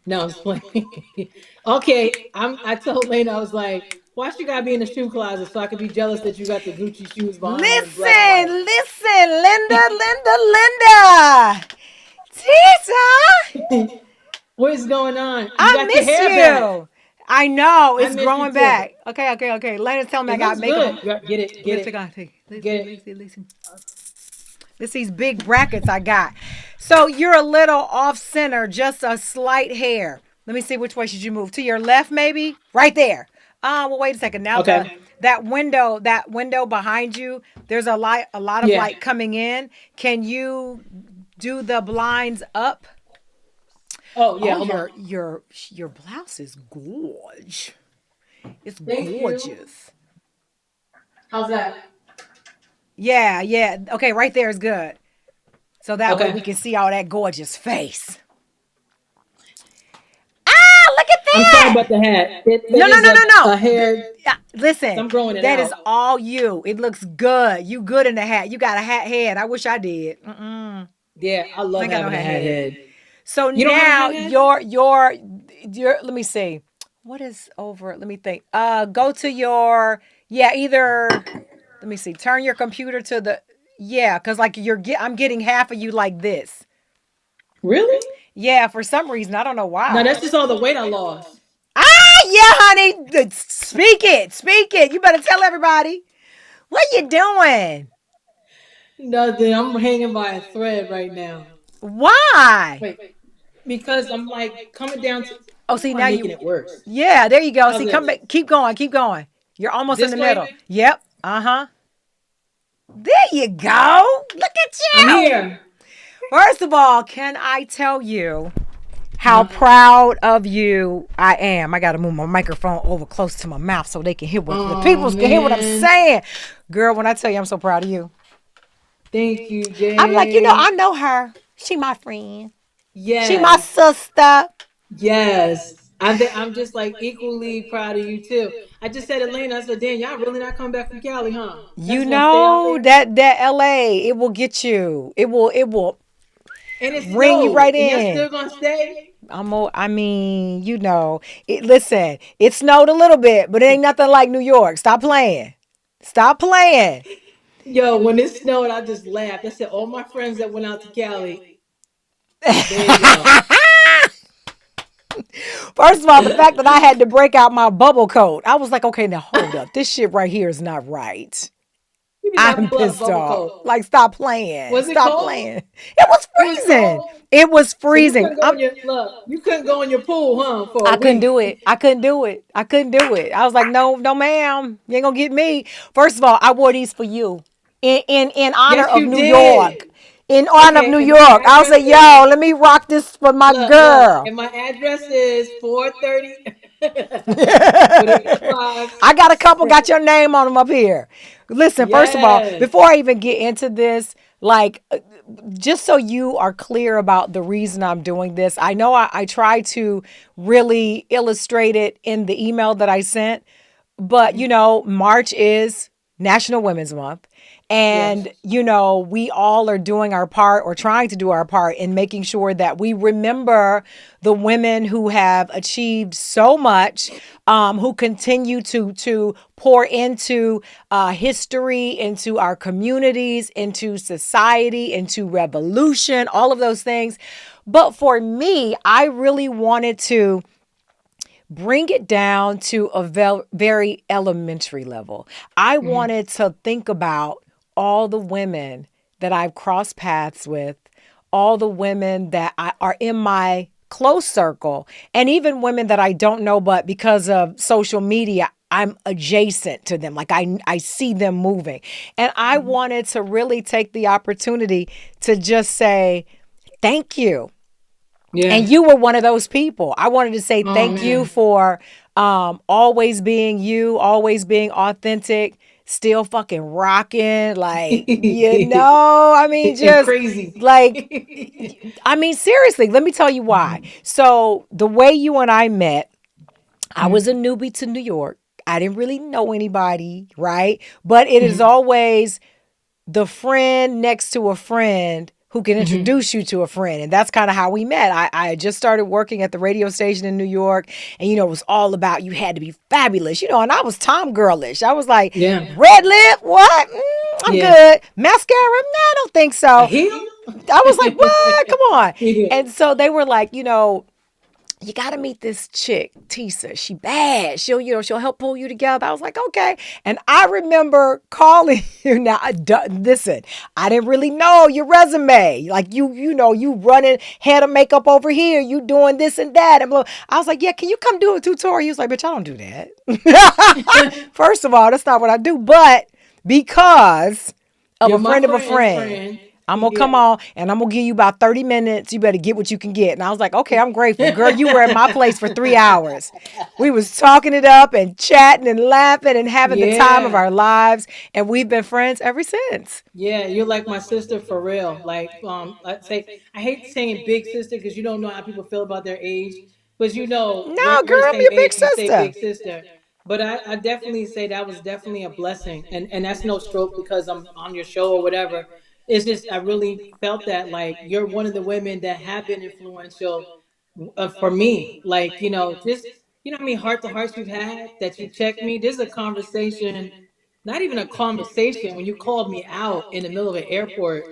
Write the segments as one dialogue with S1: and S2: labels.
S1: No, I was playing. Okay, I told Lena, I was like, why she gotta be in the shoe closet so I could be jealous that you got the Gucci shoes behind her in black and
S2: Listen,
S1: white.
S2: listen, Linda. Tisa,
S1: What's going on? You
S2: I
S1: got your
S2: miss
S1: hair back.
S2: you. I know
S1: I
S2: it's
S1: miss you
S2: growing
S1: too.
S2: back. Okay. Lena, tell me I
S1: It
S2: got
S1: looks
S2: makeup
S1: good.
S2: on.
S1: Get it, get
S2: Lipstick
S1: it,
S2: on.
S1: get it.
S2: Listen. It's these big brackets I got. So you're a little off center, just a slight hair. Let me see, which way should you move? To your left, maybe? Right there. Well, wait a second. Now
S1: Okay.
S2: that window behind you, there's a lot of
S1: Yeah.
S2: light coming in. Can you do the blinds up?
S1: Oh yeah.
S2: Oh,
S1: Hold on.
S2: your blouse is gorge. It's
S1: Thank you.
S2: gorgeous.
S1: How's that?
S2: Yeah. Okay, right there is good. So that way we
S1: Okay.
S2: can see all that gorgeous face. Ah, look at
S1: I'm sorry
S2: that.
S1: about the hat. It
S2: No, no,
S1: is
S2: no, no,
S1: a
S2: no.
S1: hair.
S2: Listen,
S1: I'm growing it
S2: that is
S1: out.
S2: all you. It looks good. You good in the hat. You got a hat head. I wish I did.
S1: Yeah, I
S2: I
S1: love
S2: ain't got no
S1: having a
S2: hat
S1: hat
S2: head.
S1: head.
S2: So
S1: You don't have a
S2: now
S1: hat head?
S2: your let me see. What is over? Let me think. Go to your either let me see. Turn your computer to the cuz like I'm getting half of you like this.
S1: Really?
S2: Yeah, for some reason, I don't know
S1: No,
S2: why.
S1: that's just all the weight I lost.
S2: Yeah, honey. Speak it. Speak it. You better tell everybody. What you doing?
S1: Nothing. I'm hanging by a thread right now.
S2: Why?
S1: Wait, because I'm like coming down to.
S2: Oh,
S1: Why
S2: see
S1: am I
S2: now
S1: making
S2: you.
S1: it worse?
S2: Yeah, there you go.
S1: How's
S2: See, come
S1: this?
S2: back. Keep going. Keep going. You're almost in
S1: This
S2: the
S1: way?
S2: middle. Yep. Uh huh. There you go. Look at
S1: I'm
S2: you.
S1: here.
S2: First of all, can I tell you how
S1: Huh?
S2: proud of you I am? I got to move my microphone over close to my mouth so they can hear what the
S1: Oh
S2: people can hear what I'm
S1: man.
S2: saying. Girl, when I tell you I'm so proud of you,
S1: Thank you,
S2: I'm like, I
S1: Jay.
S2: know her. She my friend. She my
S1: Yes.
S2: sister.
S1: Yes. I'm just like equally proud of you too. I just said Elena, I said, Dan, y'all really not coming back from Cali, huh? Y'all
S2: You
S1: just gonna stay out
S2: know
S1: there?
S2: that LA, it will get you. It will
S1: And it
S2: ring you
S1: snowed.
S2: right
S1: And y'all
S2: in.
S1: still gonna stay?
S2: I mean, listen, it snowed a little bit, but it ain't nothing like New York. Stop playing. Stop playing.
S1: Yo, when it snowed, I just laughed. I said, all my friends that went out to Cali, there you go.
S2: First of all, the fact that I had to break out my bubble coat, I was like, okay, now hold up. This shit right here is not right.
S1: You did not
S2: I'm
S1: pull out a
S2: pissed
S1: bubble
S2: off.
S1: coat.
S2: Like, stop playing.
S1: Was it
S2: Stop
S1: cold?
S2: playing. It was
S1: It was
S2: freezing.
S1: cold.
S2: It was
S1: So you
S2: freezing.
S1: couldn't go in your look. You couldn't go in your pool, huh, for a
S2: I couldn't
S1: week.
S2: do it. I couldn't do it. I couldn't do it. I was like, no, no, ma'am. You ain't gonna get me. First of all, I wore these for you. In honor
S1: Yes,
S2: of
S1: you
S2: New
S1: did.
S2: York. In honor of
S1: Okay,
S2: New
S1: and my
S2: York. I was
S1: address
S2: like, yo,
S1: is
S2: let me rock this for my
S1: look,
S2: girl.
S1: and my address is 430 with a mailbox.
S2: I got a couple, got your name on them up here. Listen, first of all,
S1: Yes.
S2: before I even get into this, like, just so you are clear about the reason I'm doing this, I know I try to really illustrate it in the email that I sent, but March is National Women's Month.
S1: Yes.
S2: And, we all are doing our part or trying to do our part in making sure that we remember the women who have achieved so much, who continue to pour into history, into our communities, into society, into revolution, all of those things. But for me, I really wanted to bring it down to a very elementary level. I
S1: Hmm.
S2: wanted to think about all the women that I've crossed paths with, all the women that are in my close circle, and even women that I don't know, but because of social media, I'm adjacent to them. Like I see them moving. And I wanted to really take the opportunity to just say, thank you.
S1: Yeah.
S2: And you were one of those people. I wanted to say
S1: Oh
S2: thank you
S1: man.
S2: for always being you, always being authentic, still fucking rocking. Like, I mean,
S1: And
S2: just
S1: crazy.
S2: like, I mean, seriously, let me tell you why. So, the way you and I met, I was a
S1: Mhm.
S2: newbie to New York. I didn't really know anybody, right? But it is
S1: Mhm.
S2: always the friend next to a friend who can
S1: Hmm.
S2: introduce you to a friend. And that's kind of how we met. I had just started working at the radio station in New York. And, it was all about you had to be fabulous, and I was Tom girlish. I was like,
S1: Yeah.
S2: red lip? What? I'm
S1: Yeah.
S2: good. Mascara? Nah, I don't think
S1: A
S2: so.
S1: heel?
S2: I was like, what? Come on.
S1: Yeah.
S2: And so they were like, you got to meet this chick, Tisa. She bad. She'll help pull you together. I was like, okay. And I remember calling you. Now, listen, I didn't really know your resume. Like you running head of makeup over here. You doing this and that. And blah. I was like, yeah, can you come do a tutorial? He was like, bitch, I don't do that. First of all, that's not what I do. But because of
S1: You're
S2: a
S1: my
S2: friend of a
S1: friend's
S2: friend,
S1: friend.
S2: I'm gonna
S1: Yeah.
S2: come on and I'm gonna give you about 30 minutes. You better get what you can get. And I was like, okay, I'm grateful. Girl, you were at my place for 3 hours. We was talking it up and chatting and laughing and having the time of
S1: Yeah.
S2: our lives. And we've been friends ever since.
S1: Yeah, you're like my sister for real. Like, I say, I hate saying big sister because you don't know how people feel about their age, but
S2: No,
S1: we're
S2: girl,
S1: the
S2: I'm
S1: same
S2: your big
S1: age. We say
S2: sister.
S1: big sister, but I definitely say that was definitely a blessing, and that's no stroke because I'm on your show or whatever. It's just I really felt that like you're one of the women that have been influential for me. Like, just how many heart to hearts you've had that you checked me. There's a conversation, not even a conversation, when you called me out in the middle of an airport.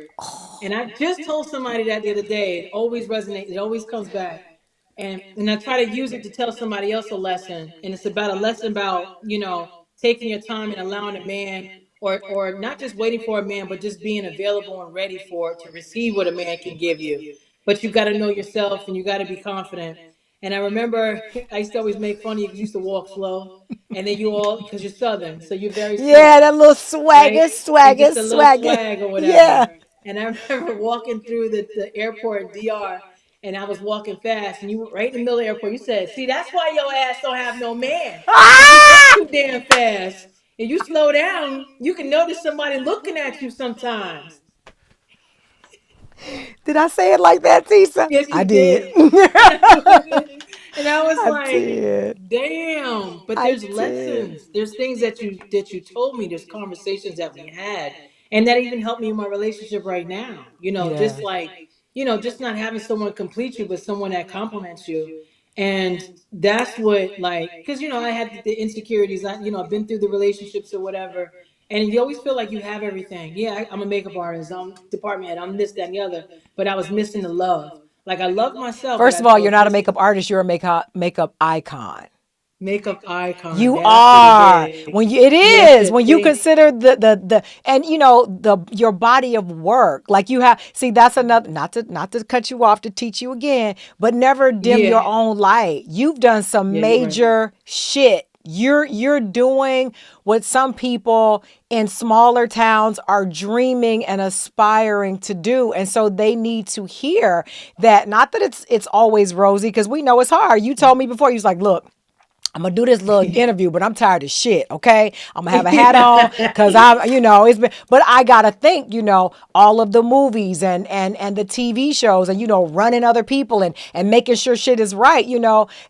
S1: And I just told somebody that the other day. It always resonates. It always comes back. And I try to use it to tell somebody else a lesson. And it's about a lesson about, taking your time and allowing a man, or not just waiting for a man, but just being available and ready for to receive what a man can give you. But you got to know yourself and you got to be confident. And I remember I used to always make fun of you because you used to walk slow. And then because you're Southern, so you're very
S2: Yeah,
S1: slow,
S2: that little
S1: right?
S2: swagger,
S1: And
S2: swagger,
S1: just a little
S2: swagger.
S1: swag or whatever.
S2: Yeah.
S1: And I remember walking through the airport in DR, and I was walking fast, and you were right in the middle of the airport. You said, "See, that's why your ass don't have no man, because you walk
S2: Ah!
S1: too damn fast. And you slow down, you can notice somebody looking at you sometimes."
S2: Did I say it like that, Tisa?
S1: Yes,
S2: I
S1: you
S2: did.
S1: did. And I was
S2: I
S1: like,
S2: did.
S1: damn. But
S2: I
S1: there's
S2: did.
S1: lessons. There's things that you told me. There's conversations that we had. And that even helped me in my relationship right now.
S2: Yeah.
S1: Just like, just not having someone complete you, but someone that compliments you. And that's what, like, because I had the insecurities. I've been through the relationships or whatever. And you always feel like you have everything. Yeah, I'm a makeup artist. I'm department head. I'm this, that, and the other. But I was missing the love. Like, I love myself, but
S2: First
S1: I,
S2: of all,
S1: I
S2: you're
S1: was
S2: not a
S1: missing
S2: makeup artist, you're a makeup icon.
S1: makeup icon.
S2: You
S1: That's pretty
S2: are.
S1: big.
S2: When it
S1: Yes,
S2: is,
S1: you
S2: when you
S1: think.
S2: consider the and the your body of work. Like you have, see, that's another, not to cut you off, to teach you again, but never dim
S1: Yeah.
S2: your own light. You've done some
S1: Yeah, you're right.
S2: major shit. You're doing what some people in smaller towns are dreaming and aspiring to do. And so they need to hear that, not that it's always rosy, because we know it's hard. You told me before, you was like, look, I'm gonna do this little interview, but I'm tired of shit. Okay, I'm gonna have a hat on because it's been. But I gotta think, all of the movies and the TV shows, and running other people and making sure shit is right.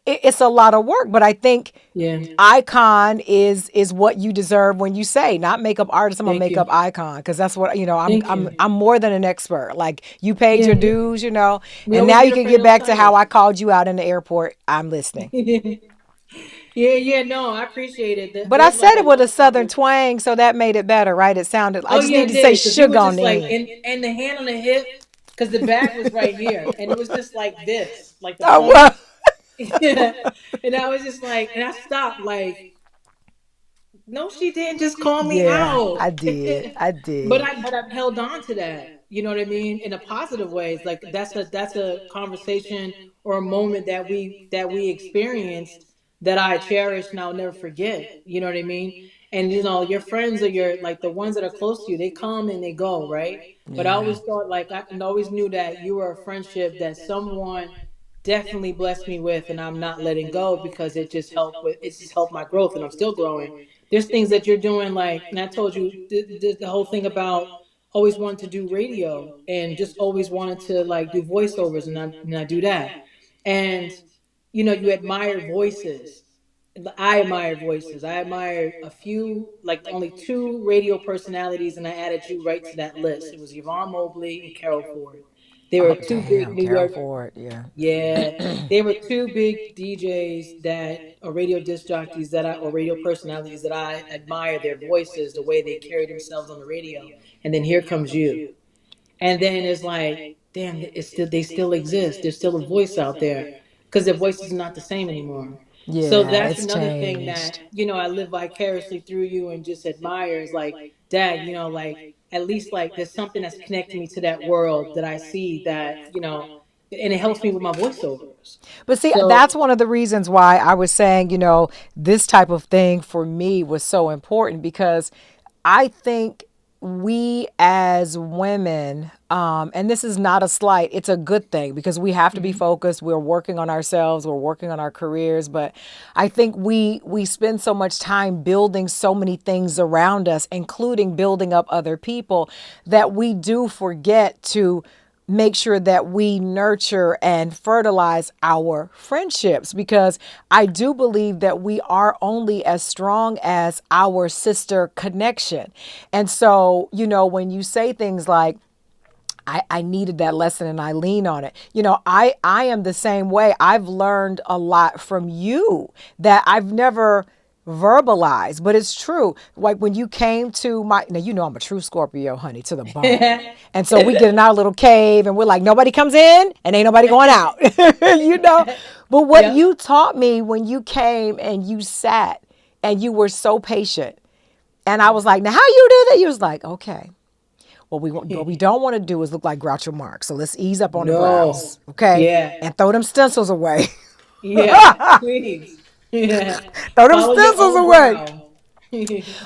S2: It's a lot of work. But I think
S1: Yeah.
S2: icon is what you deserve when you say not makeup artist. I'm a
S1: Thank you.
S2: makeup icon because that's what I'm.
S1: Thank
S2: I'm
S1: you.
S2: I'm more than an expert. Like you paid your
S1: Yeah.
S2: dues,
S1: We
S2: and
S1: always
S2: now
S1: get
S2: you can
S1: afraid of
S2: get
S1: those
S2: back to how
S1: titles.
S2: I called you out in the airport. I'm listening.
S1: Yeah, yeah, no, I appreciate it.
S2: But I
S1: There's like
S2: said
S1: a
S2: it with a
S1: love
S2: southern
S1: conversation.
S2: twang, so that made it better, right? It sounded. I
S1: Oh
S2: just
S1: yeah,
S2: need
S1: it
S2: to say
S1: did, because you were
S2: sugar on
S1: just
S2: the
S1: like,
S2: end.
S1: and the hand on the hip, because the bag was right here, and it was just like this, like the
S2: Oh,
S1: phone.
S2: well.
S1: Yeah. And I was just like, and I stopped, like, no, she didn't just call me
S2: Yeah,
S1: out.
S2: I did. I
S1: but
S2: did.
S1: I've held on to that. You know what I mean? In a positive ways. Like, that's a conversation or a moment that we experienced that I cherish and I'll never forget. You know what I mean? And your friends are your, like, the ones that are close to you. They come and they go, right? But I
S2: Yeah.
S1: always thought, like, I always knew that you were a friendship that someone definitely blessed me with, and I'm not letting go because it just helped my growth, and I'm still growing. There's things that you're doing, like, and I told you the whole thing about always wanted to do radio and just always wanted to, like, do voiceovers, and I do that. And you admire voices, I admire voices. I admire a few, like only two radio personalities, and I added you right to that list. It was Yvonne Mobley and Carol Ford. They were
S2: Oh
S1: two big
S2: damn,
S1: New
S2: Carol
S1: York.
S2: Ford, yeah.
S1: Yeah, they were two big DJs that, or radio disc jockeys that or radio personalities that I admire their voices, the way they carry themselves on the radio. And then here comes you. And then it's like, damn, it's still, they still exist. There's still a voice out there because their voices are not the same anymore. So
S2: Yeah,
S1: that's
S2: it's
S1: another thing that,
S2: changed.
S1: I live vicariously through you and just admire is like, Dad, like at least like there's something that's connecting me to that world that I see that, and it helps me with my voiceovers.
S2: But see,
S1: So
S2: that's one of the reasons why I was saying, this type of thing for me was so important because I think we as women, and this is not a slight, it's a good thing because we have to be
S1: mhm.
S2: focused. We're working on ourselves, we're working on our careers, but I think we spend so much time building so many things around us, including building up other people, that we do forget to make sure that we nurture and fertilize our friendships because I do believe that we are only as strong as our sister connection. And so, when you say things like, I needed that lesson and I lean on it. I am the same way. I've learned a lot from you that I've never verbalized, but it's true. Like when you came to now I'm a true Scorpio, honey, to the bone. And so we get in our little cave and we're like, nobody comes in and ain't nobody going out, you know? But what
S1: Yep.
S2: you taught me when you came and you sat and you were so patient. And I was like, now how you do that? You was like, okay. What we don't want to do is look like Groucho Marx. So let's ease up on the
S1: No.
S2: brows, okay?
S1: Yeah.
S2: And throw them stencils away.
S1: Yeah. Please. Yeah.
S2: Throw them
S1: Follow your
S2: stencils
S1: own
S2: away.
S1: brow.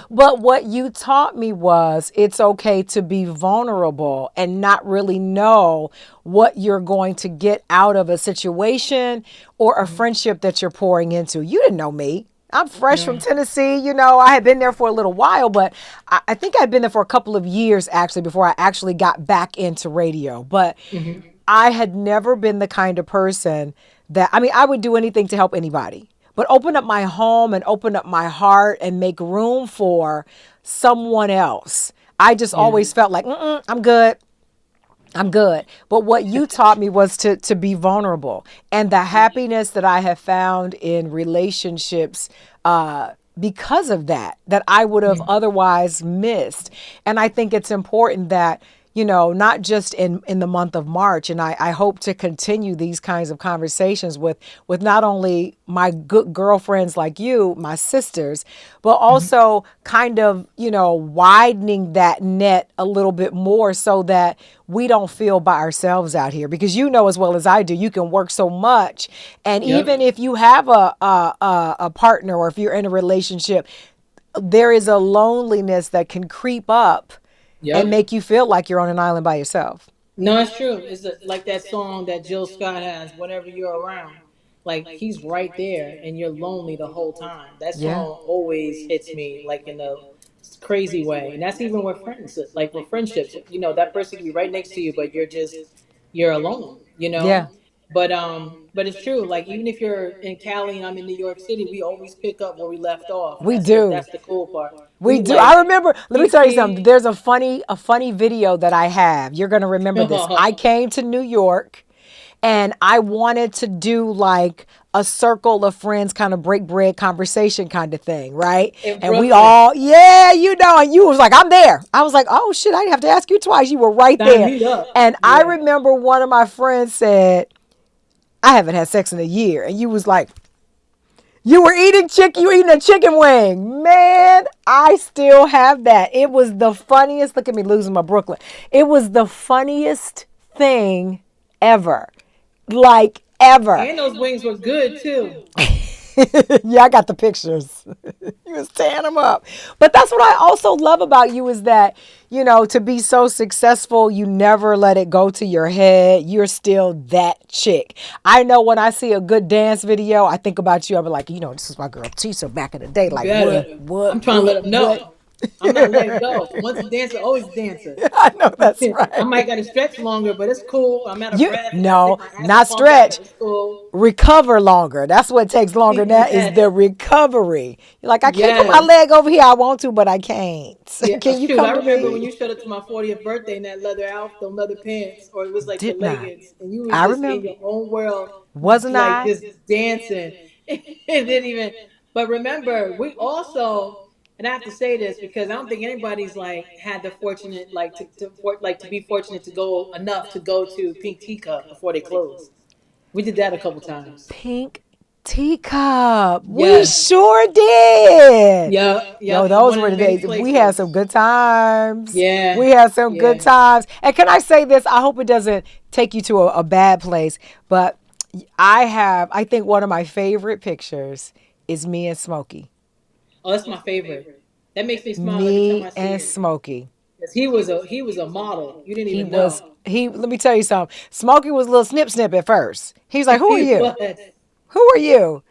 S2: But what you taught me was it's okay to be vulnerable and not really know what you're going to get out of a situation or a
S1: Mhm.
S2: friendship that you're pouring into. You didn't know me. I'm fresh from
S1: No.
S2: Tennessee. I had been there for a little while, but I think I'd been there for a couple of years actually before I actually got back into radio. But
S1: Hmm.
S2: I had never been the kind of person that, I mean, I would do anything to help anybody, but open up my home and open up my heart and make room for someone else. I just
S1: Yeah.
S2: always felt like, I'm good. I'm good. But what you taught me was to be vulnerable. And the happiness that I have found in relationships because of that I would have
S1: Yeah.
S2: otherwise missed. And I think it's important that, not just in the month of March. And I hope to continue these kinds of conversations with not only my good girlfriends like you, my sisters, but
S1: Mhm.
S2: also kind of, widening that net a little bit more so that we don't feel by ourselves out here because you know as well as I do you can work so much, and
S1: Yep.
S2: even if you have a partner or if you're in a relationship, there is a loneliness that can creep up and
S1: Yep.
S2: make you feel like you're on an island by yourself.
S1: No, it's true. Like that song that Jill Scott has, Whenever You're Around. Like he's right there and you're lonely the whole time. That
S2: Yeah.
S1: song always hits me like in a crazy way. And that's even with friends, like with friendships. That person can be right next to you, but you're alone.
S2: Yeah.
S1: But it's true. Like even if you're in Cali and I'm in New York City, we always pick up where we left off. And
S2: We
S1: that's the
S2: do.
S1: that's the cool part.
S2: We
S1: We
S2: do. I
S1: like
S2: remember, let me tell you something.
S1: Kiki.
S2: There's a funny video that I have. You're going to remember this. I came to New York and I wanted to do like a circle of friends kind of break bread conversation kind of thing, right?
S1: In
S2: And we
S1: Brooklyn.
S2: all, yeah, and you was like, I'm there. I was like, oh shit, I didn't have to ask you twice. You were right
S1: Time to
S2: there.
S1: meet up.
S2: And I
S1: Yeah.
S2: remember one of my friends said, I haven't had sex in a year. And you was like, you were eating a chicken wing. Man, I still have that. It was the funniest. Look at me losing my Brooklyn. It was the funniest thing ever. Like ever.
S1: And those wings were good too.
S2: Yeah, I got the pictures. You was tearing them up. But that's what I also love about you is that, to be so successful, you never let it go to your head. You're still that chick. I know when I see a good dance video, I think about you. I'm like, this is my girl Tisa back in the day.
S1: You
S2: Like,
S1: better.
S2: what,
S1: I'm
S2: what,
S1: trying to let
S2: what,
S1: them
S2: what?
S1: know. I'm not letting go. Once a dancer, always a dancer.
S2: I know that's
S1: I might
S2: right.
S1: got to stretch longer, but it's cool. I'm out of
S2: You
S1: breath. I got to take
S2: no,
S1: my acid
S2: not
S1: pump out,
S2: stretch.
S1: but it's cool.
S2: Recover longer. That's what takes longer now is
S1: Yes,
S2: the recovery. You're like, I can't put my
S1: yes.
S2: leg over here. I want to, but I can't.
S1: Yeah,
S2: Can you
S1: shoot. I
S2: come to
S1: remember when
S2: me?
S1: you showed up to my 40th birthday in that leather outfit, those leather pants, or it was like the
S2: Did not.
S1: leggings, and you was
S2: I
S1: just in
S2: remember.
S1: your own world,
S2: Wasn't
S1: like
S2: I?
S1: just dancing. It didn't even. But remember, we also, and I have to say this because I don't think anybody's like had the fortunate, like like to be fortunate to go enough to go to Pink Teacup before they closed. We did that a couple times.
S2: Pink teacup. We
S1: Yes.
S2: sure did.
S1: Yep.
S2: Yo,
S1: Yep. It's
S2: those
S1: one of
S2: were
S1: the
S2: the
S1: many
S2: days. We had
S1: places.
S2: some good times.
S1: Yeah.
S2: We had some good
S1: Yeah.
S2: times. And can I say this? I hope it doesn't take you to a bad place, but I think one of my favorite pictures is me and Smokey.
S1: Oh, that's my favorite. That makes me smile every time
S2: Me
S1: I see
S2: and
S1: it.
S2: Smokey.
S1: 'Cause he was a model. You didn't
S2: He
S1: even
S2: was
S1: know.
S2: let me tell you something. Smokey was a little snip snip at first. He's like, "Who are
S1: He
S2: you?
S1: was.
S2: Who are you?"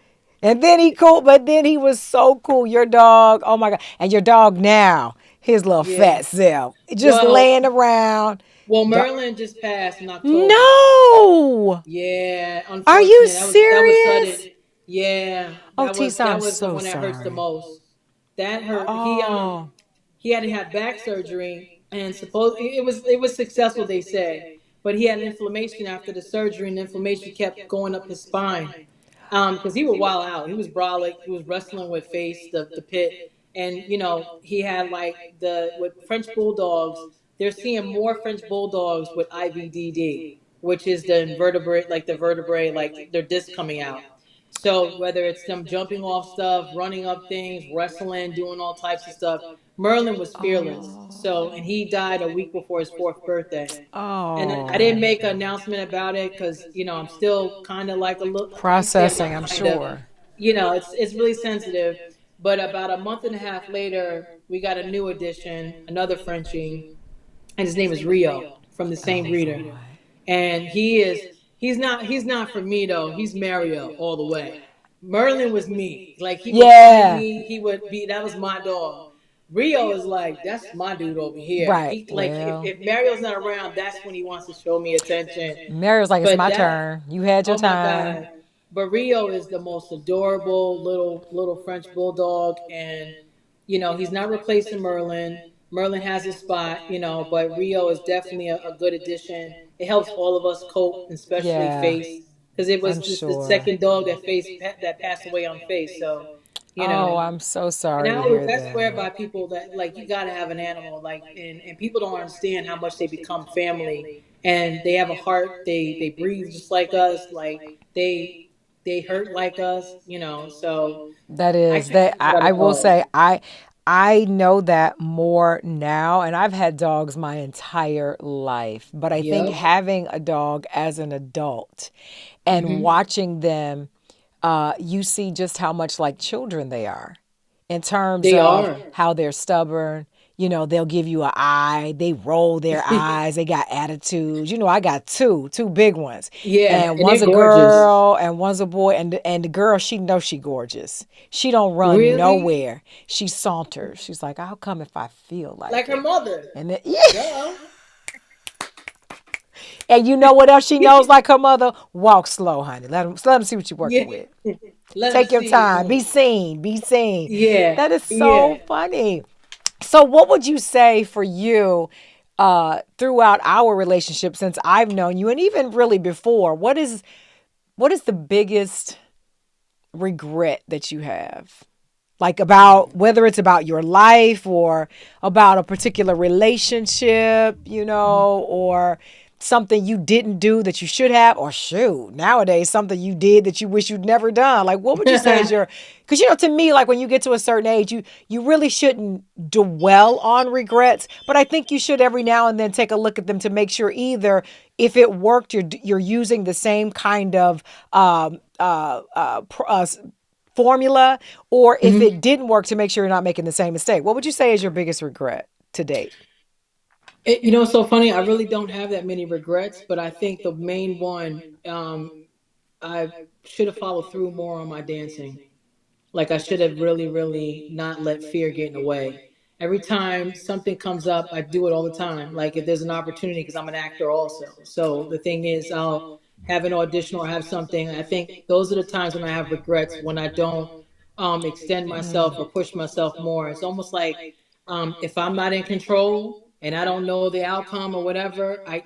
S2: And then he cool, but then he was so cool. Your dog, oh my god. And your dog now, his little
S1: Yeah.
S2: fat self. Just
S1: Well,
S2: laying around.
S1: well,
S2: Do-
S1: Merlin just passed in October.
S2: no.
S1: Yeah,
S2: Are you
S1: unfortunate. That was sudden.
S2: serious?
S1: Yeah,
S2: Oh, Tisa,
S1: that
S2: I'm
S1: was the
S2: so
S1: one that hurts the
S2: sorry.
S1: most. That hurt.
S2: Oh.
S1: He had to have back surgery, and suppose it was successful, they say, but he had inflammation after the surgery, and the inflammation kept going up his spine. Because he was wild out. He was brolic. He was wrestling with Face, the pit, and he had like the with French bulldogs. They're seeing more French bulldogs with IVDD, which is the invertebrate, like the vertebrae, like their disc coming out. So whether it's them jumping off stuff, running up things, wrestling, doing all types of stuff, Merlin was fearless. So, and he died a week before his fourth birthday. And I didn't make an announcement about it because I'm still kind of like a little. I won't say a
S2: Processing,
S1: little
S2: I'm
S1: kind of.
S2: sure.
S1: It's really sensitive. But about a month and a half later, we got a new addition, another Frenchie, and his name is Rio from the same breeder. And he's not for me though. He's Mario all the way. Merlin was me. Like he would find
S2: Yeah.
S1: me. He would be that was my dog. Rio is like that's my dude over here.
S2: Right.
S1: He like
S2: Well,
S1: if Mario's not around, that's when he wants to show me attention.
S2: Mary was like, it's
S1: But
S2: my
S1: that
S2: turn. You had your
S1: Oh my
S2: time.
S1: God. But Rio is the most adorable little French bulldog, and he's not replacing Merlin. Merlin has his spot, but Rio is definitely a good addition. It helps all of us cope, especially
S2: Yeah,
S1: Face, because it was
S2: I'm
S1: just the
S2: sure.
S1: second dog that passed away on Face. So, you
S2: Oh,
S1: know,
S2: I'm so
S1: and
S2: sorry to hear
S1: I swear
S2: that.
S1: by people that like you gotta have an animal, like and people don't understand how much they become family, and they have a heart. They breathe just like us, like they they hurt like us, So
S2: That
S1: I
S2: is
S1: can't
S2: that
S1: live without
S2: I
S1: a
S2: will
S1: dog.
S2: say I know that more now, and I've had dogs my entire life, but I think
S1: Yep.
S2: having a dog as an adult and
S1: Hmm.
S2: watching them, you see just how much like children they are in terms
S1: They
S2: of
S1: are.
S2: how they're stubborn. They'll give you an eye, they roll their eyes, they got attitudes. I got two big ones.
S1: Yeah,
S2: And
S1: and
S2: one's
S1: they're
S2: a
S1: gorgeous.
S2: girl and one's a boy. And the girl, she knows she gorgeous. She don't run
S1: Really,
S2: nowhere. She saunters. She's like, I'll come if I feel
S1: like
S2: like
S1: her
S2: it.
S1: mother.
S2: And then, yeah.
S1: Duh.
S2: And you know what else she knows like her mother? Walk slow, honey. Let them see what you're working
S1: Yeah.
S2: with.
S1: Let them
S2: Take your
S1: see what's
S2: time.
S1: going.
S2: Be seen. Be seen.
S1: Yeah.
S2: That is
S1: Yeah.
S2: so funny. So, what would you say for you throughout our relationship since I've known you, and even really before? What is the biggest regret that you have? Like about whether it's about your life or about a particular relationship, or something you didn't do that you should have, or shoot, nowadays something you did that you wish you'd never done. Like, what would you say is your? Because to me, like when you get to a certain age, you really shouldn't dwell on regrets, but I think you should every now and then take a look at them to make sure either if it worked, you're using the same kind of formula, or if
S1: Mhm.
S2: it didn't work, to make sure you're not making the same mistake. What would you say is your biggest regret to date?
S1: It's so funny. I really don't have that many regrets, but I think the main one, I should have followed through more on my dancing. Like I should have really, really not let fear get in the way. every time something comes up, I do it all the time. Like if there's an opportunity, because I'm an actor also. So the thing is, I'll have an audition or have something. I think those are the times when I have regrets, when I don't extend myself or push myself more. It's almost like if I'm not in control and I don't know the outcome or whatever, I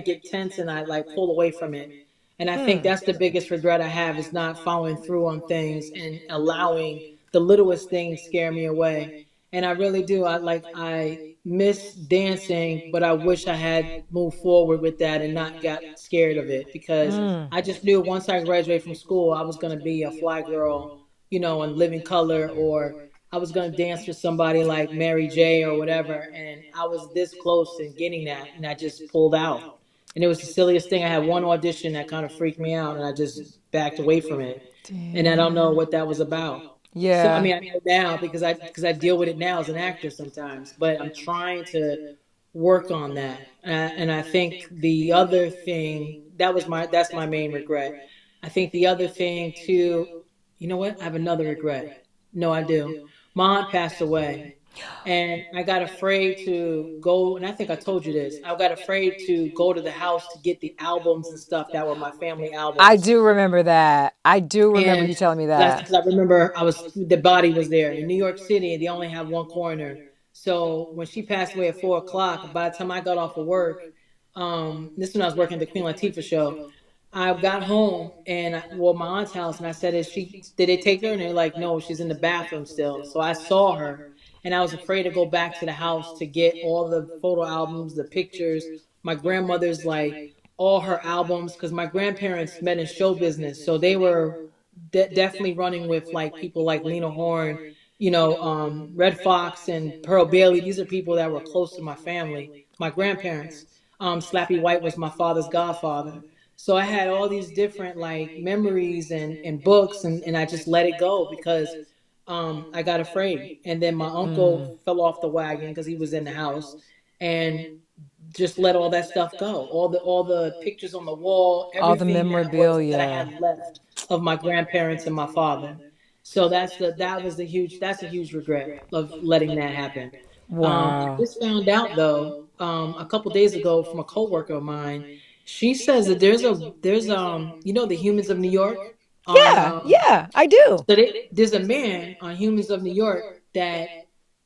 S1: get tense and I like pull away from it. And I think that's the biggest regret I have, is not following through on things and allowing the littlest things scare me away. And I really do. I miss dancing, but I wish I had moved forward with that and not got scared of it, because I just knew once I graduated from school I was going to be a fly girl, in Living Color, or I was going to dance for somebody like Mary J or whatever, and I was this close to getting that and I just pulled out. And it was the silliest thing. I had one audition that kind of freaked me out and I just backed away from it. And I don't know what that was about. So I
S2: Yeah.
S1: mean, I know now because I deal with it now as an actor sometimes, but I'm trying to work on that. And I think the other thing, that's my main regret. I think the other thing too, you know what? I have another regret. No, I do. My aunt passed away, and I got afraid to go. And I think I told you this. I got afraid to go to the house to get the albums and stuff that were my family
S2: I
S1: albums.
S2: do remember that. I do remember
S1: And
S2: you telling me
S1: that's
S2: that.
S1: because I remember the body was there in New York City. They only have one coroner. So when she passed away at 4 o'clock, by the time I got off of work, this is when I was working at the Queen Latifah show. I got home and well, my aunt's house, and I said, did they take her?" And they're like, "No, she's in the bathroom still." So I saw her, and I was afraid to go back to the house to get all the photo albums, the pictures. My grandmother's like all her albums, because my grandparents met in show business, so they were definitely running with like people like Lena Horne, Red Fox and Pearl Bailey. These are people that were close to my family, my grandparents. Slappy White was my father's godfather. So I had all these different like memories and books, and I just let it go because I got afraid. And then my uncle fell off the wagon because he was in the house, and just let all that stuff go. All the pictures on the wall,
S2: All the
S1: everything that I
S2: memorabilia.
S1: had left of my grandparents and my father. So that's a huge regret of letting that happen. I
S2: Wow.
S1: just found out though, a couple days ago from a coworker of mine. She says that there's the Humans of New York on
S2: Yeah, yeah, I do.
S1: so there's a man on Humans of New York that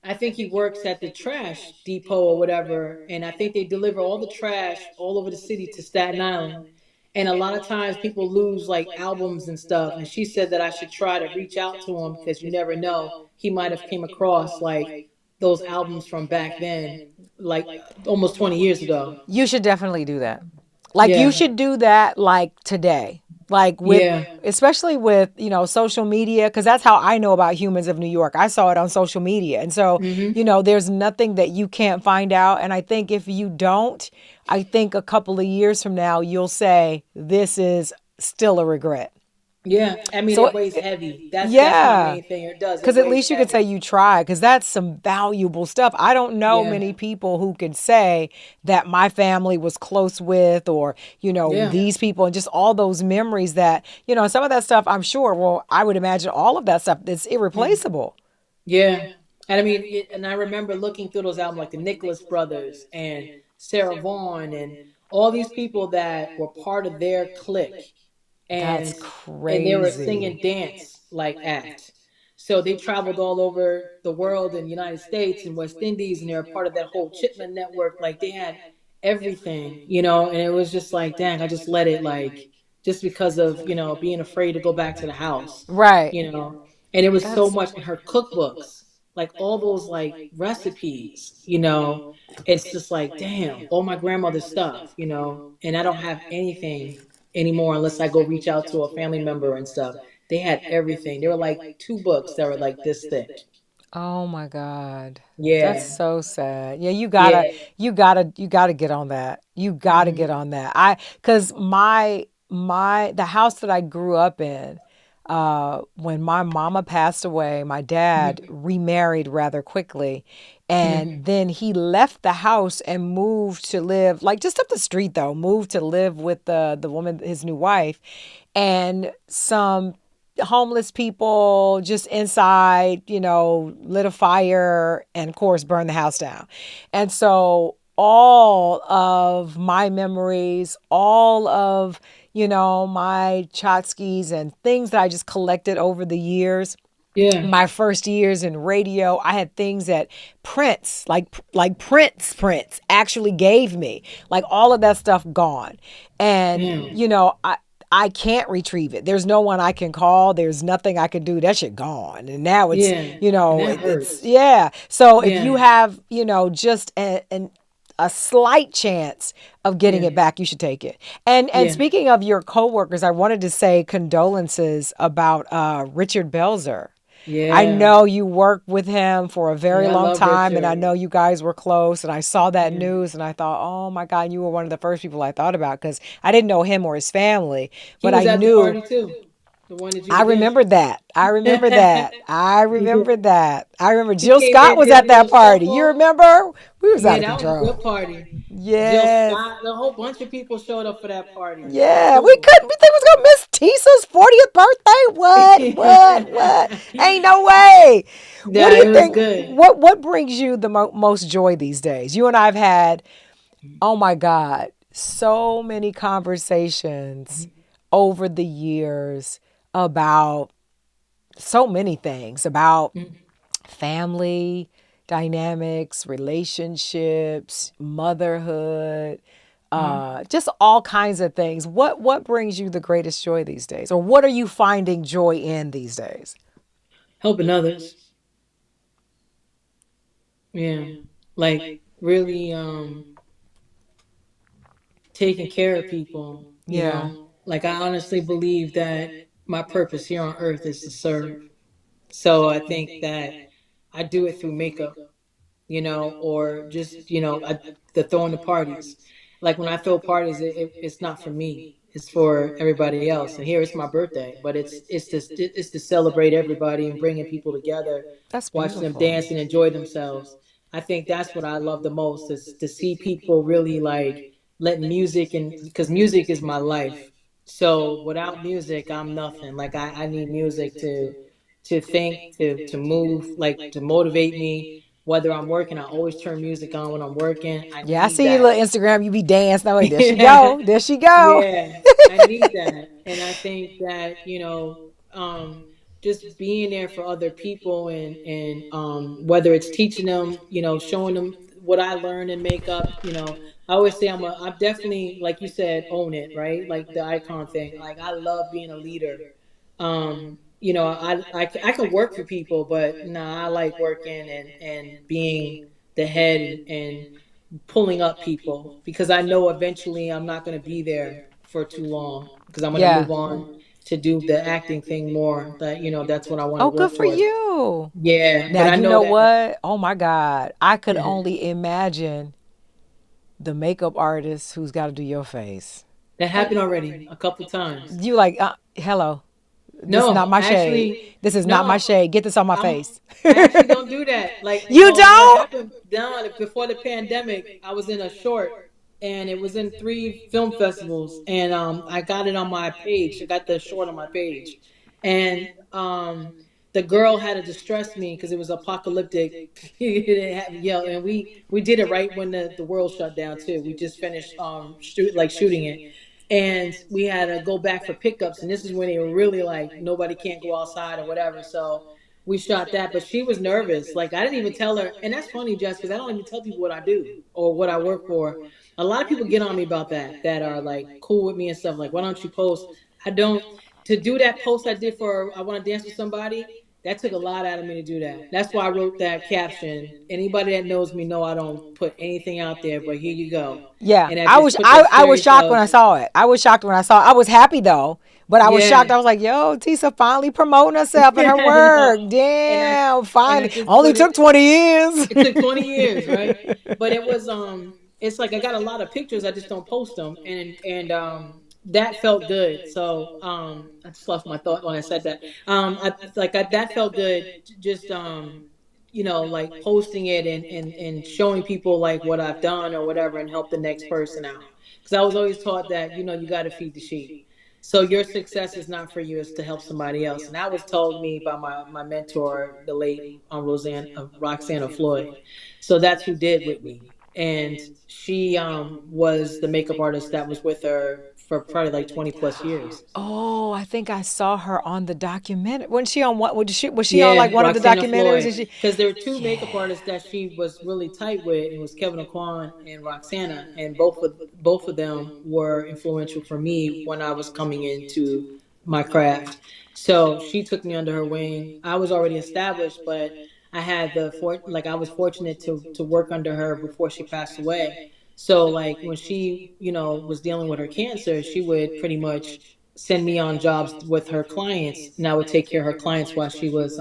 S1: I think he works at the trash depot or whatever, and I think they deliver all the trash all over the city to Staten Island. And a lot of times people lose like albums and stuff. And she said that I should try to reach out to him because you never know, he might have came across like those albums from back then, like almost 20 years ago.
S2: You should definitely do that. Like you
S1: Yeah,
S2: should do that like today. Like with
S1: yeah,
S2: especially with, social media, cuz that's how I know about Humans of New York. I saw it on social media. And so,
S1: hmm,
S2: there's nothing that you can't find out, and I think if you don't, I think a couple of years from now you'll say this is still a regret.
S1: yeah. I mean,
S2: So
S1: it weighs heavy. That's my
S2: yeah,
S1: main thing. It does. It
S2: because at
S1: weighs
S2: least you could say
S1: heavy.
S2: you tried, because that's some valuable stuff. I don't know
S1: Yeah,
S2: many people who could say that my family was close with, or,
S1: yeah.
S2: these people, and just all those memories that, some of that stuff, I'm sure, well, I would imagine all of that stuff is
S1: Mhm.
S2: irreplaceable.
S1: Yeah. And I mean, and I remember looking through those albums like the Nicholas Brothers and Sarah Vaughan and all these people that were part of their clique,
S2: That's
S1: and they were a sing
S2: crazy.
S1: and dance like act. So they traveled all over the world and United States and West Indies, and they were part of that whole Chipman network. Like they had everything, and it was just like, dang, I just let it like just because of being afraid to go back to the house,
S2: Right.
S1: you know. And it was so
S2: That's
S1: much in her cookbooks, like all those like recipes, it's just like, damn, all my grandmother's stuff, and I don't have anything anymore unless I go reach out to a family member and stuff. They had everything. There were like two books that were like this thick.
S2: Oh my God. That's
S1: Yeah,
S2: so sad. Yeah,
S1: yeah.
S2: you gotta get on that. You gotta
S1: Hmm.
S2: get on that. Cause the house that I grew up in, when my mama passed away, my dad
S1: Hmm.
S2: remarried rather quickly.
S1: Hmm.
S2: And then he left the house and moved to live, like, just up the street though, moved to live with the woman, his new wife. And homeless people just inside, lit a fire and, of course, burned the house down. And so all of my memories, all of, my tchotchkes and things that I just collected over the years,
S1: Yeah.
S2: my first years in radio, I had things that Prince, like Prince actually gave me. Like all of that stuff gone. And
S1: Damn.
S2: I can't retrieve it. There's no one I can call. There's nothing I can do. That shit gone. And now it's,
S1: Yeah. And that
S2: it's
S1: hurts.
S2: yeah. So if you
S1: Yeah.
S2: have, just a slight chance of getting
S1: Yeah.
S2: it back, you should take it. And
S1: Yeah.
S2: speaking of your coworkers, I wanted to say condolences about Richard Belzer. I
S1: Yeah.
S2: know you worked with him for a very
S1: Yeah. I
S2: long
S1: love
S2: time, and I
S1: Richard.
S2: know you guys were close. And I saw that
S1: Yeah.
S2: news, and I thought, oh my God, you were one of the first people I thought about because I didn't know him or his family,
S1: He
S2: but I
S1: was at the
S2: knew.
S1: party too. The one that you
S2: I
S1: were
S2: remember
S1: dancing.
S2: that. I remember that. I
S1: He did.
S2: remember that. I remember
S1: He
S2: Jill
S1: came
S2: Scott
S1: in,
S2: was
S1: did a
S2: at
S1: little
S2: that party. You
S1: shuffle.
S2: remember? We was out
S1: Yeah,
S2: of
S1: that was a good
S2: control.
S1: party. Jill
S2: Yes.
S1: Scott, a whole bunch of people showed up for that party. It was
S2: Yeah, we
S1: cool.
S2: couldn't. We think we was gonna miss Tisa's 40th birthday. What? What? What? Ain't no way. What do
S1: Yeah,
S2: you
S1: it was
S2: think?
S1: good.
S2: What brings you the most joy these days? You and I have had, oh my God, so many conversations over the years about so many things about family dynamics, relationships, motherhood,
S1: Mhm.
S2: just all kinds of things. What brings you the greatest joy these days, or what are you finding joy in these days?
S1: Helping others. Yeah. Like really taking care of people, you
S2: Yeah.
S1: know. Like I honestly believe that my purpose here on earth is to serve. So I think that I do it through makeup, or just, the throwing the parties. Like when I throw parties, it's not for me. It's for everybody else. And here it's my birthday, but it's to celebrate everybody and bringing people together,
S2: That's
S1: watching them
S2: beautiful.
S1: dance and enjoy themselves. I think that's what I love the most is to see people really like letting music, and because music is my life. So without music, I'm nothing. Like I need music to think, to move, like to motivate me. Whether I'm working, I always turn music on when I'm working. I
S2: Yeah, I
S1: need
S2: see your
S1: that.
S2: little Instagram. You be dancing. I'm like, there she
S1: Yeah,
S2: go. There she go.
S1: yeah, I need that. And I think that, just being there for other people, and whether it's teaching them, showing them what I learned in makeup, I always say I'm definitely, like you said, own it, right? Like the icon thing. Like I love being a leader. I can work for people, but nah, I like working and being the head, and pulling up people, because I know eventually I'm not going to be there for too long, because I'm going to
S2: Yeah.
S1: move on to do the acting thing more. That's what I want to
S2: Oh, good
S1: work
S2: for
S1: towards.
S2: you.
S1: Yeah,
S2: Now,
S1: but I
S2: you
S1: know
S2: know
S1: that
S2: what? Oh my God. I could only imagine the makeup artist who's got to do your face.
S1: that happened already a couple times.
S2: You like, hello. This is not
S1: No,
S2: my shade.
S1: actually,
S2: This is not my
S1: no.
S2: shade. Get this on my
S1: I'm
S2: face.
S1: I actually don't do that. Like,
S2: You
S1: well, what
S2: don't?
S1: happened down before the pandemic, I was in a short, and it was in three film festivals, and I got it on my page. I got the short on my page. And the girl had to distress me because it was apocalyptic. And we did it right when the world shut down too. We just finished shooting it, and we had to go back for pickups, and this is when they were really like nobody can't go outside or whatever. So we shot that, but she was nervous. Like I didn't even tell her, and that's funny, Jess, because I don't even tell people what I do or what I work for. A lot of people get on me about that are like cool with me and stuff. Like, why don't you post? I don't. To do that post I did for I Want to Dance with Somebody, that took a lot out of me to do that. That's why I wrote that caption. Anybody that knows me know I don't put anything out there, but here you go.
S2: Yeah,
S1: And I
S2: I
S1: just
S2: was
S1: put
S2: I,
S1: that
S2: I was
S1: series
S2: shocked when
S1: of,
S2: I saw it. I was shocked when I saw it. I was happy though, but I was shocked.
S1: yeah.
S2: I was like, "Yo, Tisa finally promoting herself and her
S1: I know.
S2: work.
S1: And I
S2: Damn,
S1: and I
S2: finally.
S1: just
S2: Only
S1: put it.
S2: took 20 years."
S1: It took 20 years, right? But it was it's like I got a lot of pictures, I just don't post them, and that felt good. So I just lost my thought when I said that. That felt good, just like posting it, and showing people like what I've done or whatever, and help the next person out. Because I was always taught that you got to feed the sheep. So your success is not for you; it's to help somebody else. And that was told me by my mentor, the late Roxana Floyd. So that's who did Whitney, and she was the makeup artist that was with her for probably like 20 plus years.
S2: Oh, I think I saw her on the documentary. Wasn't she on what? Was she on like
S1: Yeah,
S2: one of the
S1: Roxana
S2: documentaries?
S1: Floyd.
S2: Is she?
S1: Because there were two makeup
S2: Yeah.
S1: artists that she was really tight with, and it was Kevin Aquan and Roxana, and both of them were influential for me when I was coming into my craft. So she took me under her wing. I was already established, but I had I was fortunate to work under her before she passed away. So like when she was dealing with her cancer, she would pretty much send me on jobs with her clients, and I would take care of her clients while she was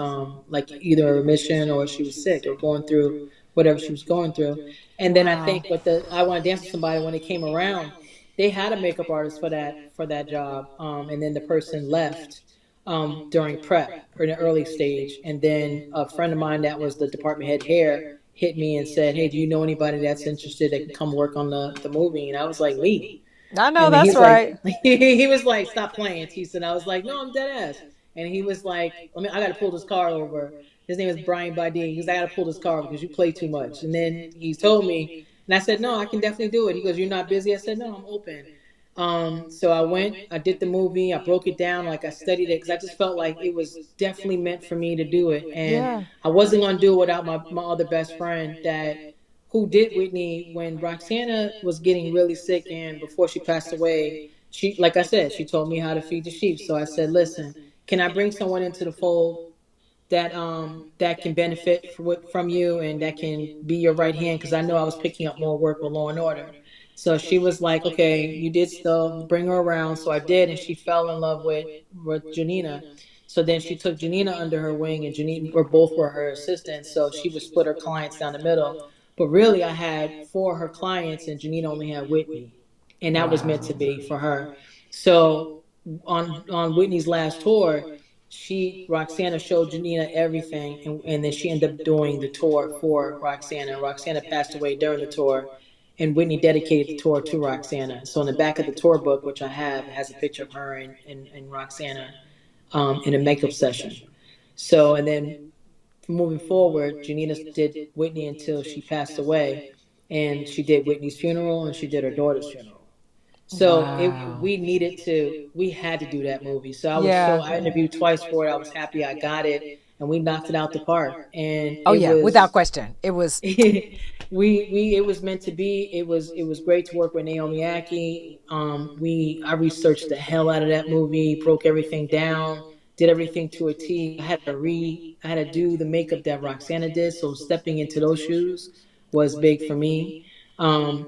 S1: like either a remission or she was sick or going through whatever she was going through. And then I
S2: Wow.
S1: think with the I Want to Dance with Somebody, when it came around, they had a makeup artist for that job, and then the person left during prep or in the early stage, and then a friend of mine that was the department head hair hit me and said, "Hey, do you know anybody that's interested that can come work on the movie?" And I was like, "Me."
S2: I know
S1: And then he
S2: that's
S1: was like,
S2: right.
S1: he was like, "Stop playing, Tisa." And I was like, "No, I'm dead ass." And he was like, I got to pull this car over. His name is Brian Badi. He goes, "I got to pull this car because you play too much." And then he told me, and I said, "No, I can definitely do it." He goes, "You're not busy?" I said, "No, I'm open." So I went, I did the movie, I broke it down, like I studied it because I just felt like it was definitely meant for me to do it. And
S2: Yeah.
S1: I wasn't going to do it without my other best friend that who did Whitney when Roxana was getting really sick and before she passed away. She, like I said, she told me how to feed the sheep. So I said, "Listen, can I bring someone into the fold that can benefit from you and that can be your right hand?" Because I know I was picking up more work with Law and Order. So she was like, "Okay, you did still bring her around." So I did, and she fell in love with Janina. So then she took Janina under her wing, and Janina were her assistants. So she would split her clients down the middle. But really, I had four of her clients, and Janina only had Whitney, and that was meant to
S2: Wow.
S1: be for her. So on Whitney's last tour, she Roxana showed Janina everything, and then she ended up doing the tour for Roxana. Roxana passed away during the tour, and Whitney dedicated the tour to Roxana. So in the back of the tour book, which I have, it has a picture of her and Roxana in a makeup session. So and then moving forward, Janina did Whitney until she passed away, and she did Whitney's funeral and she did her daughter's funeral. So it
S2: Wow.
S1: we had to do that movie. So
S2: Yeah.
S1: I interviewed twice for it. I was happy I got it, and we knocked it out the park. And
S2: Oh
S1: it
S2: yeah, without
S1: was
S2: question. It was.
S1: we it was meant to be. It was great to work with Naomi Aki. We I researched the hell out of that movie, broke everything down, did everything to a T. I had to do the makeup that Roxana did. So stepping into those shoes was big for me.